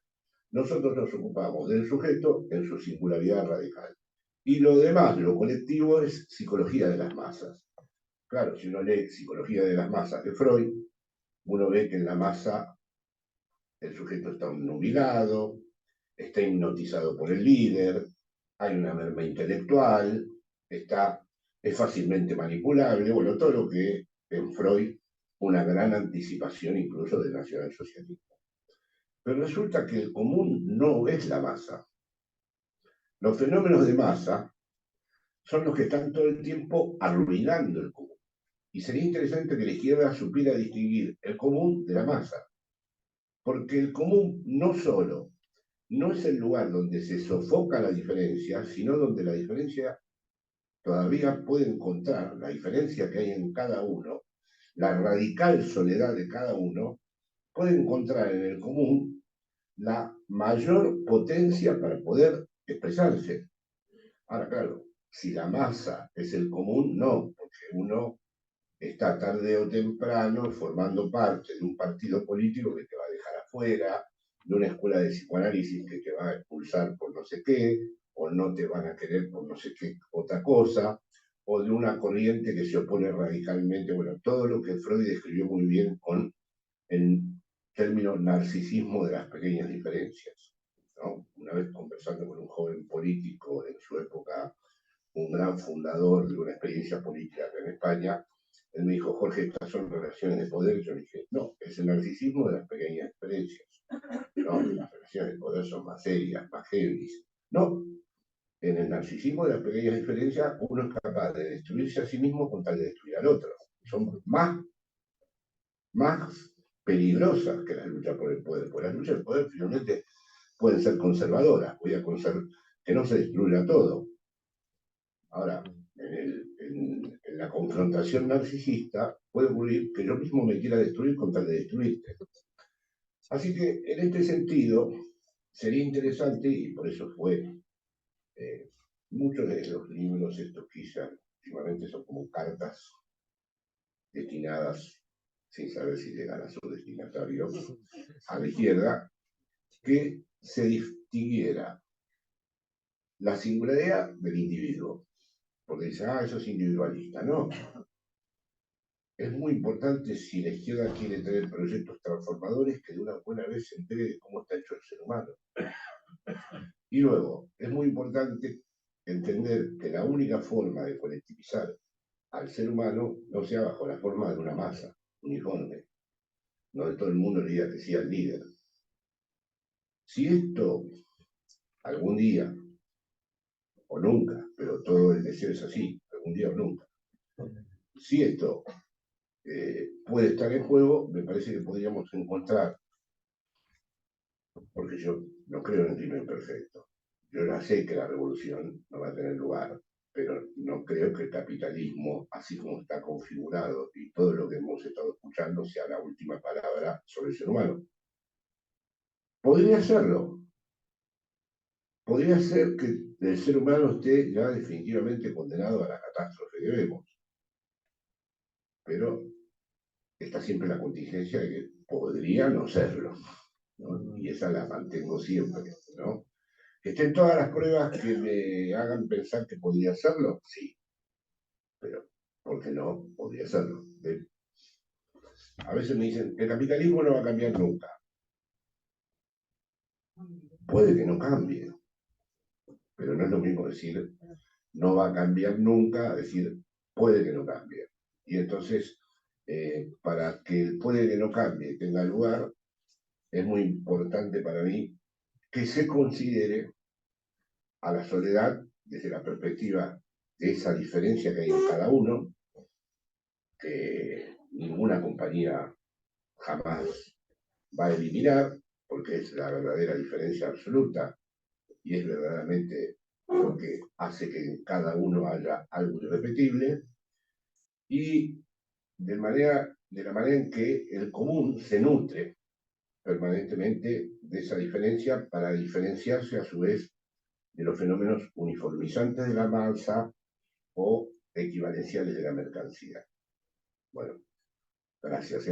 Nosotros nos ocupamos del sujeto en su singularidad radical. Y lo demás, lo colectivo, es psicología de las masas. Claro, si uno lee Psicología de las masas de Freud, uno ve que en la masa el sujeto está nubilado, está hipnotizado por el líder, hay una merma intelectual, es fácilmente manipulable, bueno, todo lo que en Freud una gran anticipación incluso del nacionalsocialismo. Pero resulta que el común no es la masa. Los fenómenos de masa son los que están todo el tiempo arruinando el común. Y sería interesante que la izquierda supiera distinguir el común de la masa. Porque el común no solo no es el lugar donde se sofoca la diferencia, sino donde la diferencia todavía puede encontrar, la diferencia que hay en cada uno, la radical soledad de cada uno, puede encontrar en el común la mayor potencia para poder expresarse. Ahora, claro, si la masa es el común, no, porque uno está tarde o temprano formando parte de un partido político que te va a dejar afuera, de una escuela de psicoanálisis que te va a expulsar por no sé qué, o no te van a querer por no sé qué otra cosa, o de una corriente que se opone radicalmente, bueno, todo lo que Freud describió muy bien con el término narcisismo de las pequeñas diferencias, ¿no? Una vez conversando con un joven político en su época, un gran fundador de una experiencia política acá en España, él me dijo, Jorge, estas son relaciones de poder. Yo le dije, no, es el narcisismo de las pequeñas experiencias. No, las relaciones de poder son más serias, más heavy. No, en el narcisismo de las pequeñas diferencias uno es capaz de destruirse a sí mismo con tal de destruir al otro. Son más peligrosas que las luchas por el poder. Porque las luchas por el poder finalmente pueden ser conservadoras, que no se destruya todo. Ahora, en la confrontación narcisista puede ocurrir que yo mismo me quiera destruir con tal de destruirte. Así que en este sentido sería interesante, y por eso fue muchos de los libros estos que hice últimamente son como cartas destinadas sin saber si llegan a su destinatario, a la izquierda, que se distinguiera la singularidad del individuo. Porque dice, eso es individualista. No. Es muy importante, si la izquierda quiere tener proyectos transformadores, que de una buena vez se entere de cómo está hecho el ser humano. Y luego, es muy importante entender que la única forma de colectivizar al ser humano no sea bajo la forma de una masa uniforme, donde todo el mundo le diga que sí al líder. Si esto algún día, o nunca, pero todo el deseo es así, algún día o nunca, si esto puede estar en juego, me parece que podríamos encontrar, porque yo no creo en el crimen perfecto, yo ya sé que la revolución no va a tener lugar, pero no creo que el capitalismo, así como está configurado y todo lo que hemos estado escuchando, sea la última palabra sobre el ser humano. Podría serlo. Podría ser que el ser humano esté ya definitivamente condenado a la catástrofe que vemos. Pero está siempre la contingencia de que podría no serlo, ¿no? Y esa la mantengo siempre, ¿no? Que estén todas las pruebas que me hagan pensar que podría serlo, sí. Pero, ¿por qué no? Podría serlo. ¿Ven? A veces me dicen, el capitalismo no va a cambiar nunca. Puede que no cambie, pero no es lo mismo decir, no va a cambiar nunca, a decir, puede que no cambie. Y entonces, para que el puede que no cambie tenga lugar, es muy importante para mí que se considere a la soledad desde la perspectiva de esa diferencia que hay en cada uno, que ninguna compañía jamás va a eliminar, porque es la verdadera diferencia absoluta y es verdaderamente lo que hace que en cada uno haya algo irrepetible, y de la manera en que el común se nutre permanentemente de esa diferencia para diferenciarse a su vez de los fenómenos uniformizantes de la masa o equivalenciales de la mercancía. Bueno, gracias.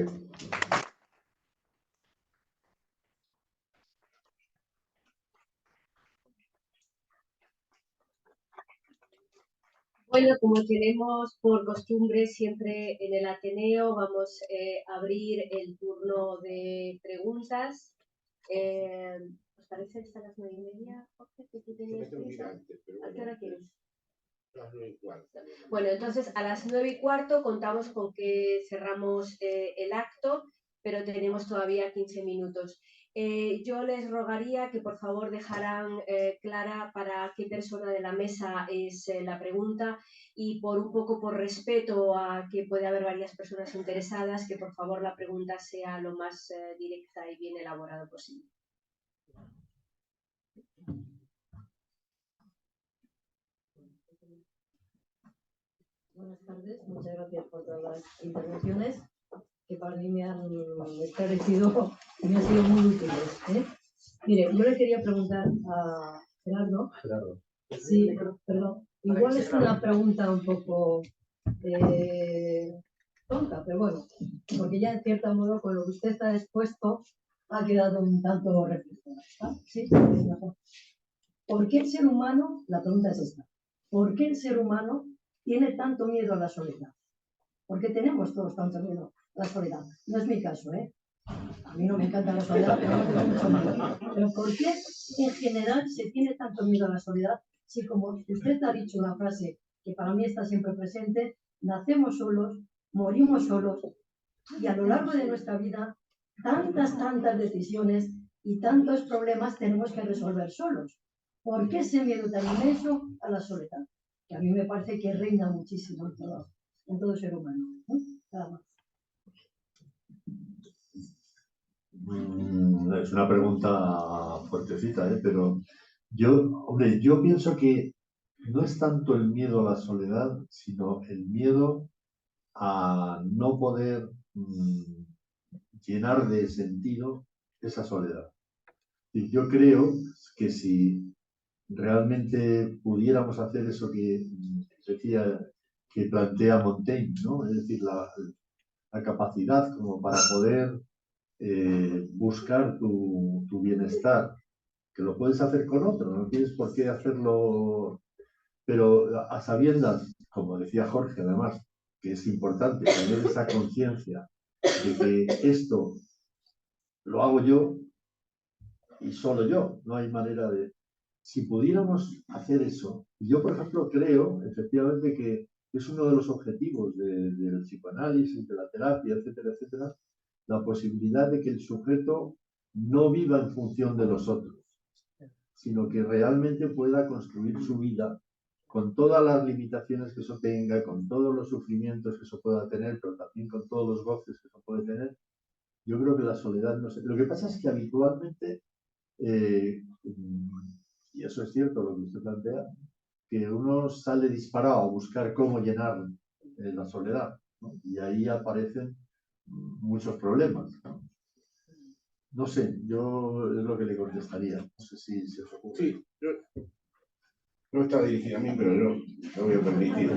Bueno, como tenemos por costumbre siempre en el Ateneo, vamos a abrir el turno de preguntas. ¿Os parece que está a las 9:30? Jorge, que tú tenías prisa. ¿A qué hora quieres? Las 9:15. Bueno, entonces a las 9:15 contamos con que cerramos el acto, pero tenemos todavía 15 minutos. Yo les rogaría que por favor dejaran clara para qué persona de la mesa es la pregunta, y por un poco por respeto a que puede haber varias personas interesadas, que por favor la pregunta sea lo más directa y bien elaborada posible. Buenas tardes, muchas gracias por todas las intervenciones que para mí me han esclarecido y me han sido muy útiles. Mire, yo le quería preguntar a Gerardo. Sí, perdón. Igual es una pregunta un poco tonta, pero bueno, porque ya en cierto modo con lo que usted está expuesto ha quedado un tanto reflejado. ¿Sí? ¿Por qué el ser humano, la pregunta es esta, ¿por qué el ser humano tiene tanto miedo a la soledad? ¿Por qué tenemos todos tanto miedo a la soledad? No es mi caso, ¿eh? A mí no me encanta la soledad, pero no tengo mucho miedo. Pero ¿por qué en general se tiene tanto miedo a la soledad? Si como usted ha dicho una frase que para mí está siempre presente, nacemos solos, morimos solos, y a lo largo de nuestra vida tantas decisiones y tantos problemas tenemos que resolver solos. ¿Por qué ese miedo tan inmenso a la soledad? Que a mí me parece que reina muchísimo en todo ser humano. Nada más. Es una pregunta fuertecita, pero yo pienso que no es tanto el miedo a la soledad, sino el miedo a no poder llenar de sentido esa soledad. Y yo creo que si realmente pudiéramos hacer eso que decía, que plantea Montaigne, ¿no? Es decir, la capacidad como para poder buscar tu bienestar, que lo puedes hacer con otro, no tienes por qué hacerlo, pero a sabiendas, como decía Jorge, además, que es importante tener esa conciencia de que esto lo hago yo y solo yo, no hay manera de... Si pudiéramos hacer eso, yo por ejemplo creo efectivamente que es uno de los objetivos del psicoanálisis, de la terapia, etcétera, etcétera, la posibilidad de que el sujeto no viva en función de los otros, sino que realmente pueda construir su vida con todas las limitaciones que eso tenga, con todos los sufrimientos que eso pueda tener, pero también con todos los goces que eso puede tener. Yo creo que la soledad no sé. Lo que pasa es que habitualmente, y eso es cierto lo que usted plantea, que uno sale disparado a buscar cómo llenar la soledad, ¿no? Y ahí aparecen muchos problemas, ¿no? No sé, yo es lo que le contestaría. No sé si se os ocurre. Sí, no está dirigido a mí, pero yo no voy a permitir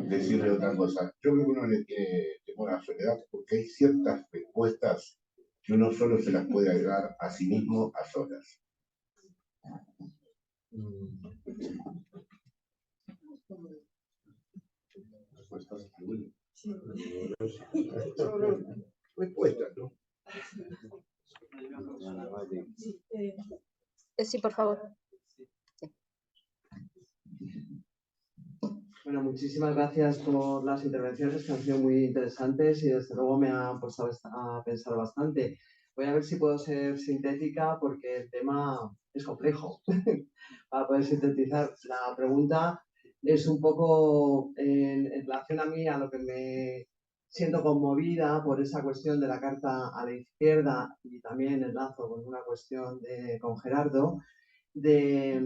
decirle otra cosa. Yo creo que uno le tiene temor a la soledad porque hay ciertas respuestas que uno solo se las puede dar a sí mismo a solas. Respuestas muy... Respuestas, ¿no? Sí, por favor. Bueno, muchísimas gracias por las intervenciones que han sido muy interesantes y desde luego me han puesto a pensar bastante. Voy a ver si puedo ser sintética porque el tema es complejo. Para poder sintetizar, la pregunta es un poco en relación a mí, a lo que me siento conmovida por esa cuestión de la carta a la izquierda y también enlazo con una cuestión con Gerardo, que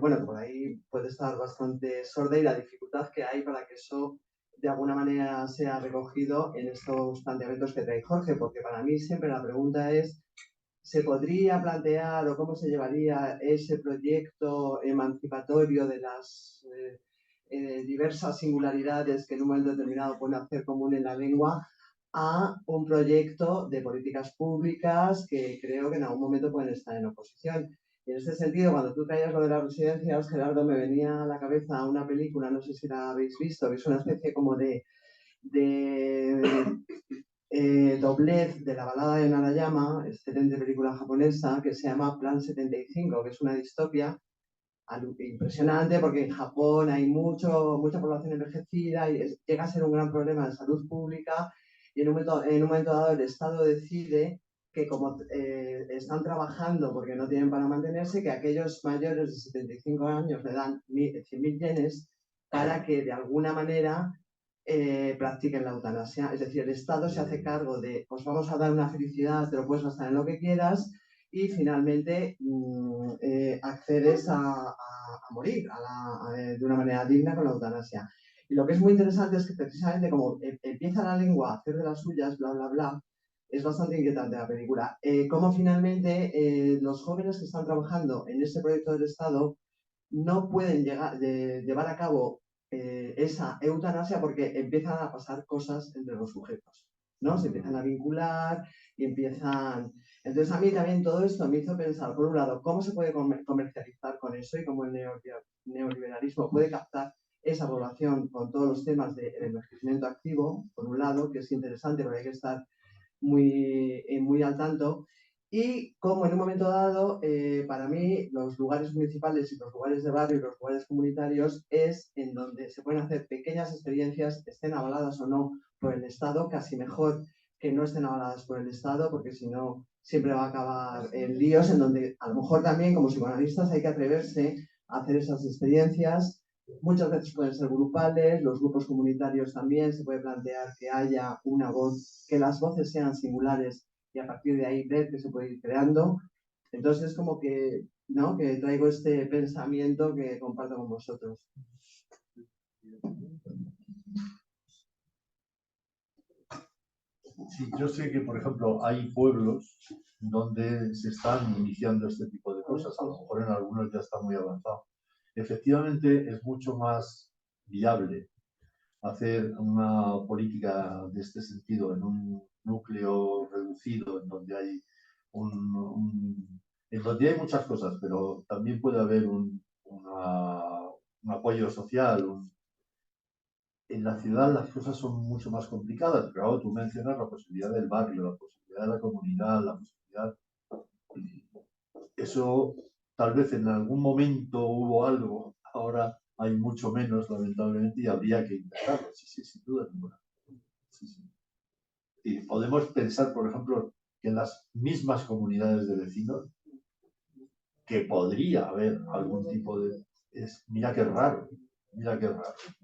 bueno, por ahí puede estar bastante sorda y la dificultad que hay para que eso de alguna manera sea recogido en estos planteamientos que trae Jorge, porque para mí siempre la pregunta es, ¿se podría plantear o cómo se llevaría ese proyecto emancipatorio de las diversas singularidades que en un momento determinado pueden hacer común en la lengua a un proyecto de políticas públicas que creo que en algún momento pueden estar en oposición? Y en ese sentido, cuando tú traías lo de las residencias, Gerardo, me venía a la cabeza una película, no sé si la habéis visto, que es una especie como de doblez de la balada de Narayama, excelente película japonesa, que se llama Plan 75, que es una distopia impresionante porque en Japón hay mucha población envejecida y llega a ser un gran problema de salud pública y en un momento dado el Estado decide que como están trabajando porque no tienen para mantenerse, que a aquellos mayores de 75 años le dan 100.000 yenes para que de alguna manera practiquen la eutanasia. Es decir, el Estado se hace cargo de, pues vamos a dar una felicidad, te lo puedes gastar en lo que quieras y finalmente accedes a morir de una manera digna con la eutanasia. Y lo que es muy interesante es que precisamente como empieza la lengua a hacer de las suyas, bla, bla, bla, es bastante inquietante la película. Cómo finalmente los jóvenes que están trabajando en este proyecto del Estado no pueden llevar a cabo esa eutanasia porque empiezan a pasar cosas entre los sujetos, ¿no? Se empiezan a vincular y empiezan... Entonces a mí también todo esto me hizo pensar, por un lado, cómo se puede comercializar con eso y cómo el neoliberalismo puede captar esa población con todos los temas del envejecimiento activo, por un lado, que es interesante, pero hay que estar muy al tanto. Y como en un momento dado, para mí, los lugares municipales y los lugares de barrio y los lugares comunitarios es en donde se pueden hacer pequeñas experiencias, estén avaladas o no por el Estado, casi mejor que no estén avaladas por el Estado, porque si no, siempre va a acabar en líos en donde a lo mejor también como psicoanalistas hay que atreverse a hacer esas experiencias. Muchas veces pueden ser grupales, los grupos comunitarios también se puede plantear que haya una voz, que las voces sean singulares y a partir de ahí ver que se puede ir creando. Entonces es como que, ¿no? Que traigo este pensamiento que comparto con vosotros. Sí, yo sé que, por ejemplo, hay pueblos donde se están iniciando este tipo de cosas, a lo mejor en algunos ya está muy avanzado. Efectivamente, es mucho más viable hacer una política de este sentido en un núcleo reducido, en donde hay en donde hay muchas cosas, pero también puede haber un apoyo social. En la ciudad las cosas son mucho más complicadas, pero ahora tú mencionas la posibilidad del barrio, la posibilidad de la comunidad, la posibilidad... Eso tal vez en algún momento hubo algo, ahora hay mucho menos, lamentablemente, y habría que intentarlo. Sí, sí, sin duda ninguna. Sí, sí. Y podemos pensar, por ejemplo, que en las mismas comunidades de vecinos, que podría haber algún tipo de... mira qué raro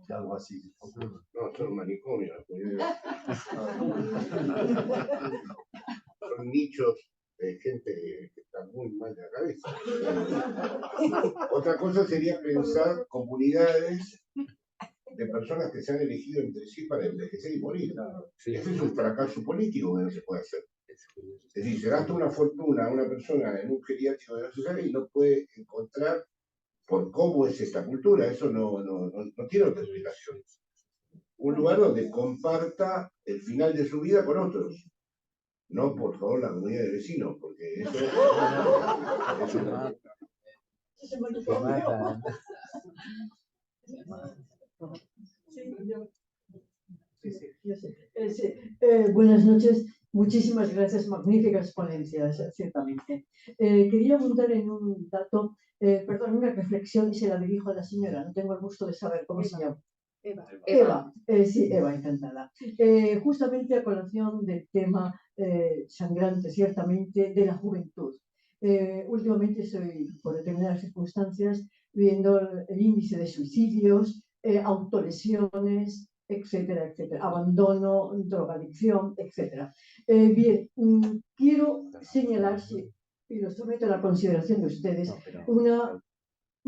que algo así ocurra. No, son manicomios. Son nichos de gente que está muy mal de la cabeza. Otra cosa sería pensar comunidades de personas que se han elegido entre sí para envejecer y morir. Ese es un fracaso político que no se puede hacer. Es decir, se gasta una fortuna a una persona en un geriátrico de la sociedad y no puede encontrar por cómo es esta cultura. Eso no tiene otra explicación. Un lugar donde comparta el final de su vida con otros. No, por favor, la comunidad de vecinos, porque eso buenas noches, muchísimas gracias, magníficas ponencias, ciertamente. Quería abundar en un dato, perdón, una reflexión y se la dirijo a la señora, no tengo el gusto de saber cómo se llama. Eva, sí, Eva, encantada. Justamente a colación del tema sangrante, ciertamente, de la juventud. Últimamente estoy, por determinadas circunstancias, viendo el índice de suicidios, autolesiones, etcétera, etcétera, abandono, drogadicción, etcétera. Bien, quiero señalar, y lo someto a la consideración de ustedes,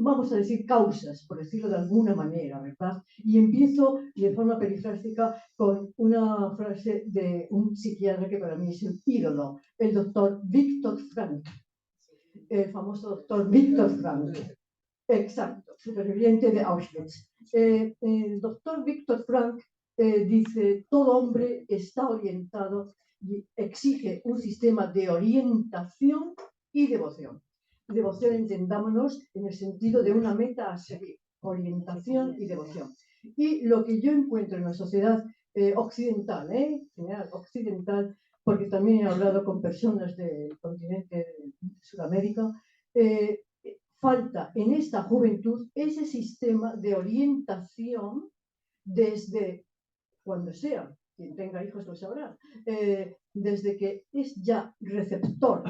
vamos a decir, causas, por decirlo de alguna manera, ¿verdad? Y empiezo de forma perifrástica con una frase de un psiquiatra que para mí es el ídolo, el doctor Viktor Frankl, el famoso doctor Viktor Frankl. Exacto, superviviente de Auschwitz. El doctor Viktor Frankl dice, todo hombre está orientado y exige un sistema de orientación y devoción. Devoción, entendámonos, en el sentido de una meta a seguir, orientación y devoción. Y lo que yo encuentro en la sociedad occidental, general occidental, porque también he hablado con personas del continente de Sudamérica, falta en esta juventud ese sistema de orientación desde cuando sea, quien tenga hijos lo sabrá, desde que es ya receptor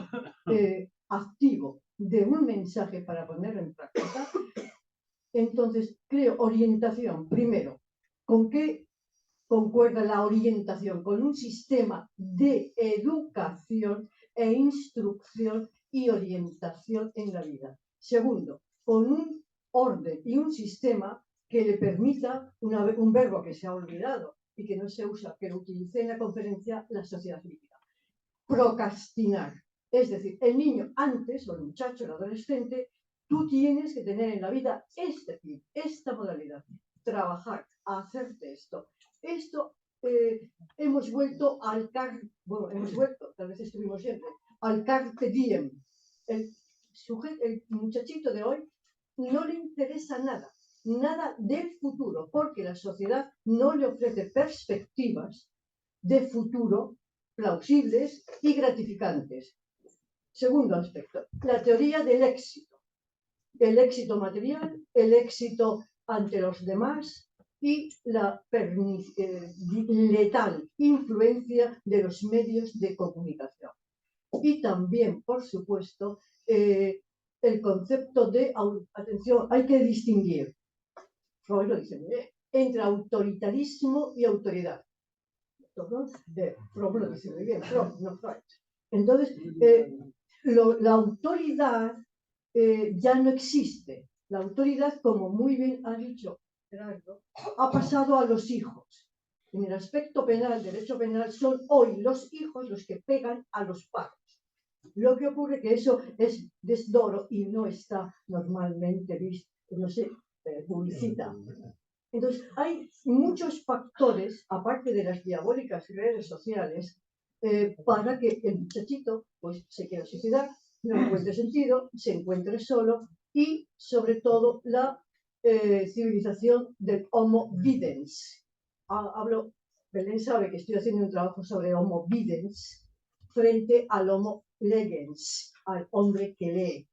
activo de un mensaje para ponerlo en práctica. Entonces, creo orientación, primero, ¿con qué concuerda la orientación? Con un sistema de educación e instrucción y orientación en la vida. Segundo, con un orden y un sistema que le permita, un verbo que se ha olvidado y que no se usa, que lo utilicé en la conferencia La Sociedad Crítica, procrastinar. Es decir, el niño antes, o el muchacho, el adolescente, tú tienes que tener en la vida esta modalidad, trabajar, hacerte esto. Esto hemos vuelto al tal vez estuvimos siempre, al carpe diem. El muchachito de hoy no le interesa nada del futuro, porque la sociedad no le ofrece perspectivas de futuro plausibles y gratificantes. Segundo aspecto, la teoría del éxito. El éxito material, el éxito ante los demás y la letal influencia de los medios de comunicación. Y también, por supuesto, el concepto de, atención, hay que distinguir, Freud lo dice muy bien, entre autoritarismo y autoridad. Freud lo dice muy bien, no Freud. Entonces, la autoridad ya no existe. La autoridad, como muy bien ha dicho Gerardo, ha pasado a los hijos. En el aspecto penal, derecho penal, son hoy los hijos los que pegan a los padres. Lo que ocurre es que eso es desdoro y no está normalmente visto, no se publicita. Entonces, hay muchos factores, aparte de las diabólicas redes sociales, para que el muchachito pues, se quiera suicidar, no encuentre sentido, se encuentre solo y, sobre todo, la civilización del Homo videns. Belén sabe que estoy haciendo un trabajo sobre Homo videns frente al Homo legens, al hombre que lee.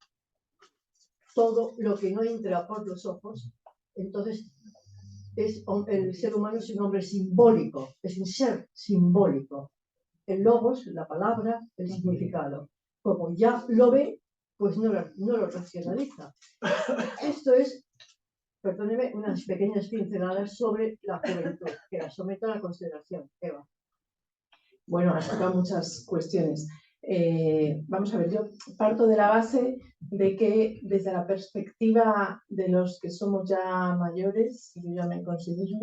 Todo lo que no entra por los ojos, entonces el ser humano es un hombre simbólico, es un ser simbólico. El logos, la palabra, el significado. Como ya lo ve, pues no lo racionaliza. Esto es, perdóneme, unas pequeñas pinceladas sobre la juventud, que la someto a la consideración. Eva. Bueno, has tocado muchas cuestiones. Vamos a ver, yo parto de la base de que desde la perspectiva de los que somos ya mayores, yo ya me considero,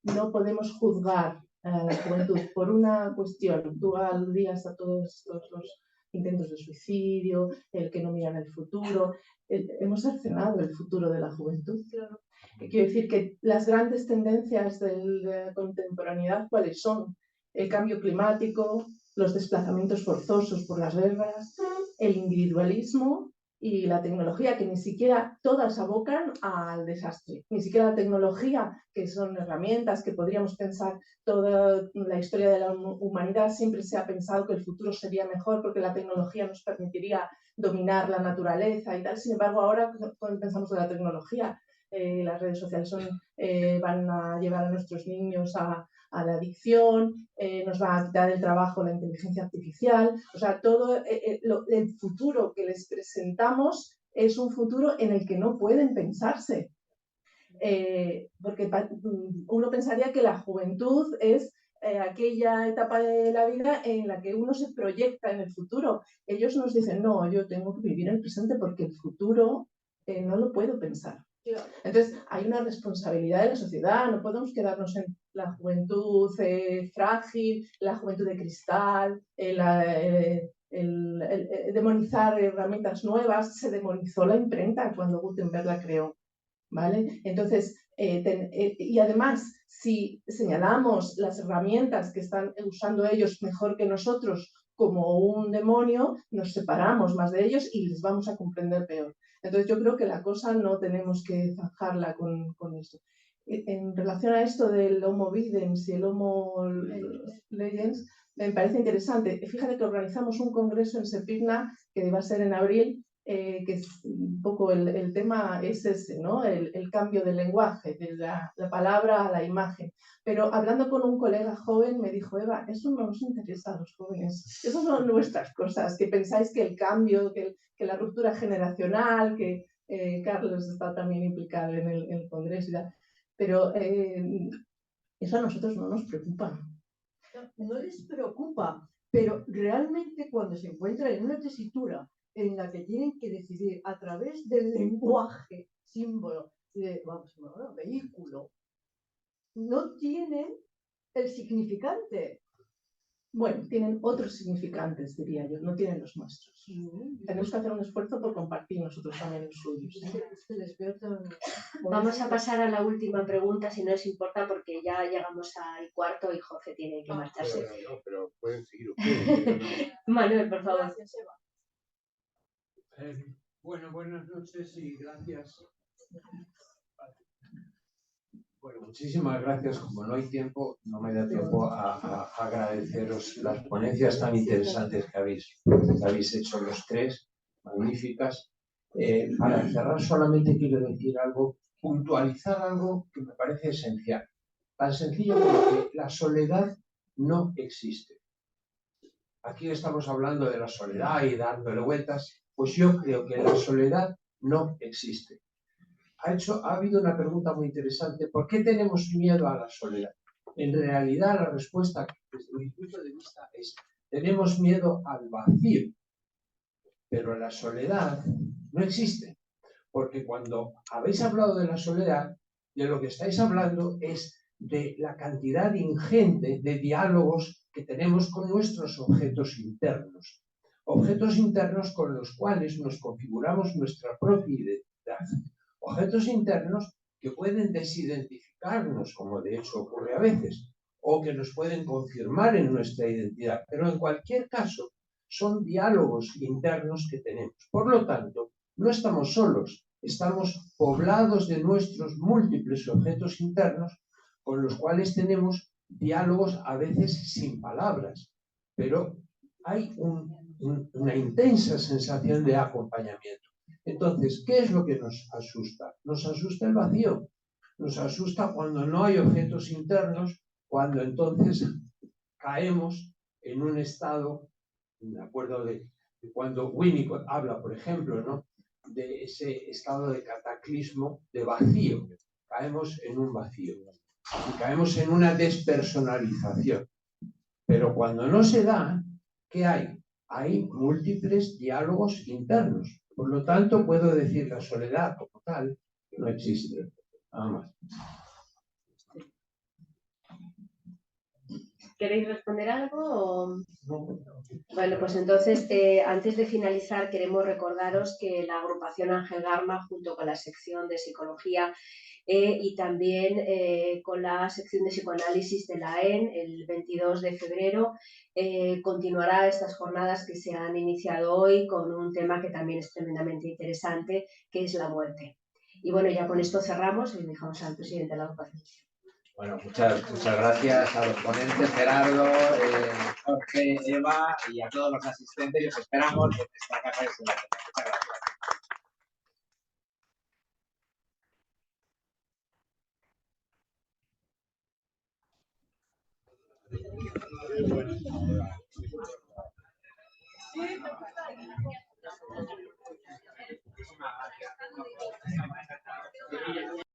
no podemos juzgar a la juventud por una cuestión. Tú aludías a todos los intentos de suicidio, el que no miran el futuro. Hemos cercenado el futuro de la juventud. Claro. Quiero decir que las grandes tendencias de la contemporaneidad, ¿cuáles son? El cambio climático, los desplazamientos forzosos por las guerras, el individualismo y la tecnología, que ni siquiera todas abocan al desastre. Ni siquiera la tecnología, que son herramientas que podríamos pensar, toda la historia de la humanidad siempre se ha pensado que el futuro sería mejor porque la tecnología nos permitiría dominar la naturaleza y tal. Sin embargo, ahora cuando pensamos en la tecnología, las redes sociales van a llevar a nuestros niños a la adicción, nos va a quitar el trabajo la inteligencia artificial. O sea, todo el futuro que les presentamos es un futuro en el que no pueden pensarse. Porque uno pensaría que la juventud es aquella etapa de la vida en la que uno se proyecta en el futuro. Ellos nos dicen, no, yo tengo que vivir el presente porque el futuro no lo puedo pensar. Entonces, hay una responsabilidad de la sociedad, no podemos quedarnos en la juventud frágil, la juventud de cristal, demonizar herramientas nuevas. Se demonizó la imprenta cuando Gutenberg la creó, ¿vale? Entonces, y además, si señalamos las herramientas que están usando ellos mejor que nosotros como un demonio, nos separamos más de ellos y les vamos a comprender peor. Entonces yo creo que la cosa no tenemos que zanjarla con esto. En relación a esto del Homo videns y el Homo legens, me parece interesante. Fíjate que organizamos un congreso en Sepigna, que va a ser en abril, que es un poco el tema es ese, ¿no? El cambio del lenguaje, de la palabra a la imagen. Pero hablando con un colega joven me dijo, Eva, eso no nos interesa a los jóvenes, esas son nuestras cosas, que pensáis que el cambio, que la ruptura generacional, que Carlos está también implicado en el congreso y tal, pero eso a nosotros no nos preocupa. No les preocupa, pero realmente cuando se encuentran en una tesitura en la que tienen que decidir a través del lenguaje, símbolo, vehículo, no tienen el significante. Bueno, tienen otros significantes, diría yo, no tienen los nuestros. Tenemos que hacer un esfuerzo por compartir nosotros también los suyos. Vamos a pasar a la última pregunta, si no les importa, porque ya llegamos al cuarto y José tiene que marcharse. Pero pueden seguir ustedes. Manuel, por favor. Gracias, Eva. Bueno, buenas noches y gracias. Bueno, muchísimas gracias. Como no hay tiempo, no me da tiempo a agradeceros las ponencias tan interesantes que habéis hecho los tres, magníficas. Para cerrar solamente quiero decir algo, puntualizar algo que me parece esencial. Tan sencillo como que la soledad no existe. Aquí estamos hablando de la soledad y dándole vueltas. Pues yo creo que la soledad no existe. Ha habido una pregunta muy interesante. ¿Por qué tenemos miedo a la soledad? En realidad la respuesta, desde mi punto de vista, es tenemos miedo al vacío. Pero la soledad no existe. Porque cuando habéis hablado de la soledad, de lo que estáis hablando es de la cantidad ingente de diálogos que tenemos con nuestros objetos internos. Objetos internos con los cuales nos configuramos nuestra propia identidad. objetos internos que pueden desidentificarnos, como de hecho ocurre a veces, o que nos pueden confirmar en nuestra identidad. Pero en cualquier caso, son diálogos internos que tenemos. Por lo tanto, no estamos solos, estamos poblados de nuestros múltiples objetos internos con los cuales tenemos diálogos a veces sin palabras, pero hay una intensa sensación de acompañamiento. Entonces, ¿qué es lo que nos asusta? Nos asusta el vacío, nos asusta cuando no hay objetos internos, cuando entonces caemos en un estado, me acuerdo de cuando Winnicott habla, por ejemplo, ¿no?, de ese estado de cataclismo, de vacío. Caemos en un vacío y caemos en una despersonalización. Pero cuando no se da, ¿qué hay? Hay múltiples diálogos internos. Por lo tanto, puedo decir la soledad como tal no existe. Nada más. ¿Queréis responder algo? O... Bueno, pues entonces, antes de finalizar, queremos recordaros que la agrupación Ángel Garma, junto con la sección de psicología y también con la sección de psicoanálisis de la AEN, el 22 de febrero, continuará estas jornadas que se han iniciado hoy con un tema que también es tremendamente interesante, que es la muerte. Y bueno, ya con esto cerramos y dejamos al presidente de la agrupación. Bueno, muchas gracias a los ponentes, Gerardo, Jorge, Eva y a todos los asistentes. Y os esperamos en esta casa de Muchas gracias.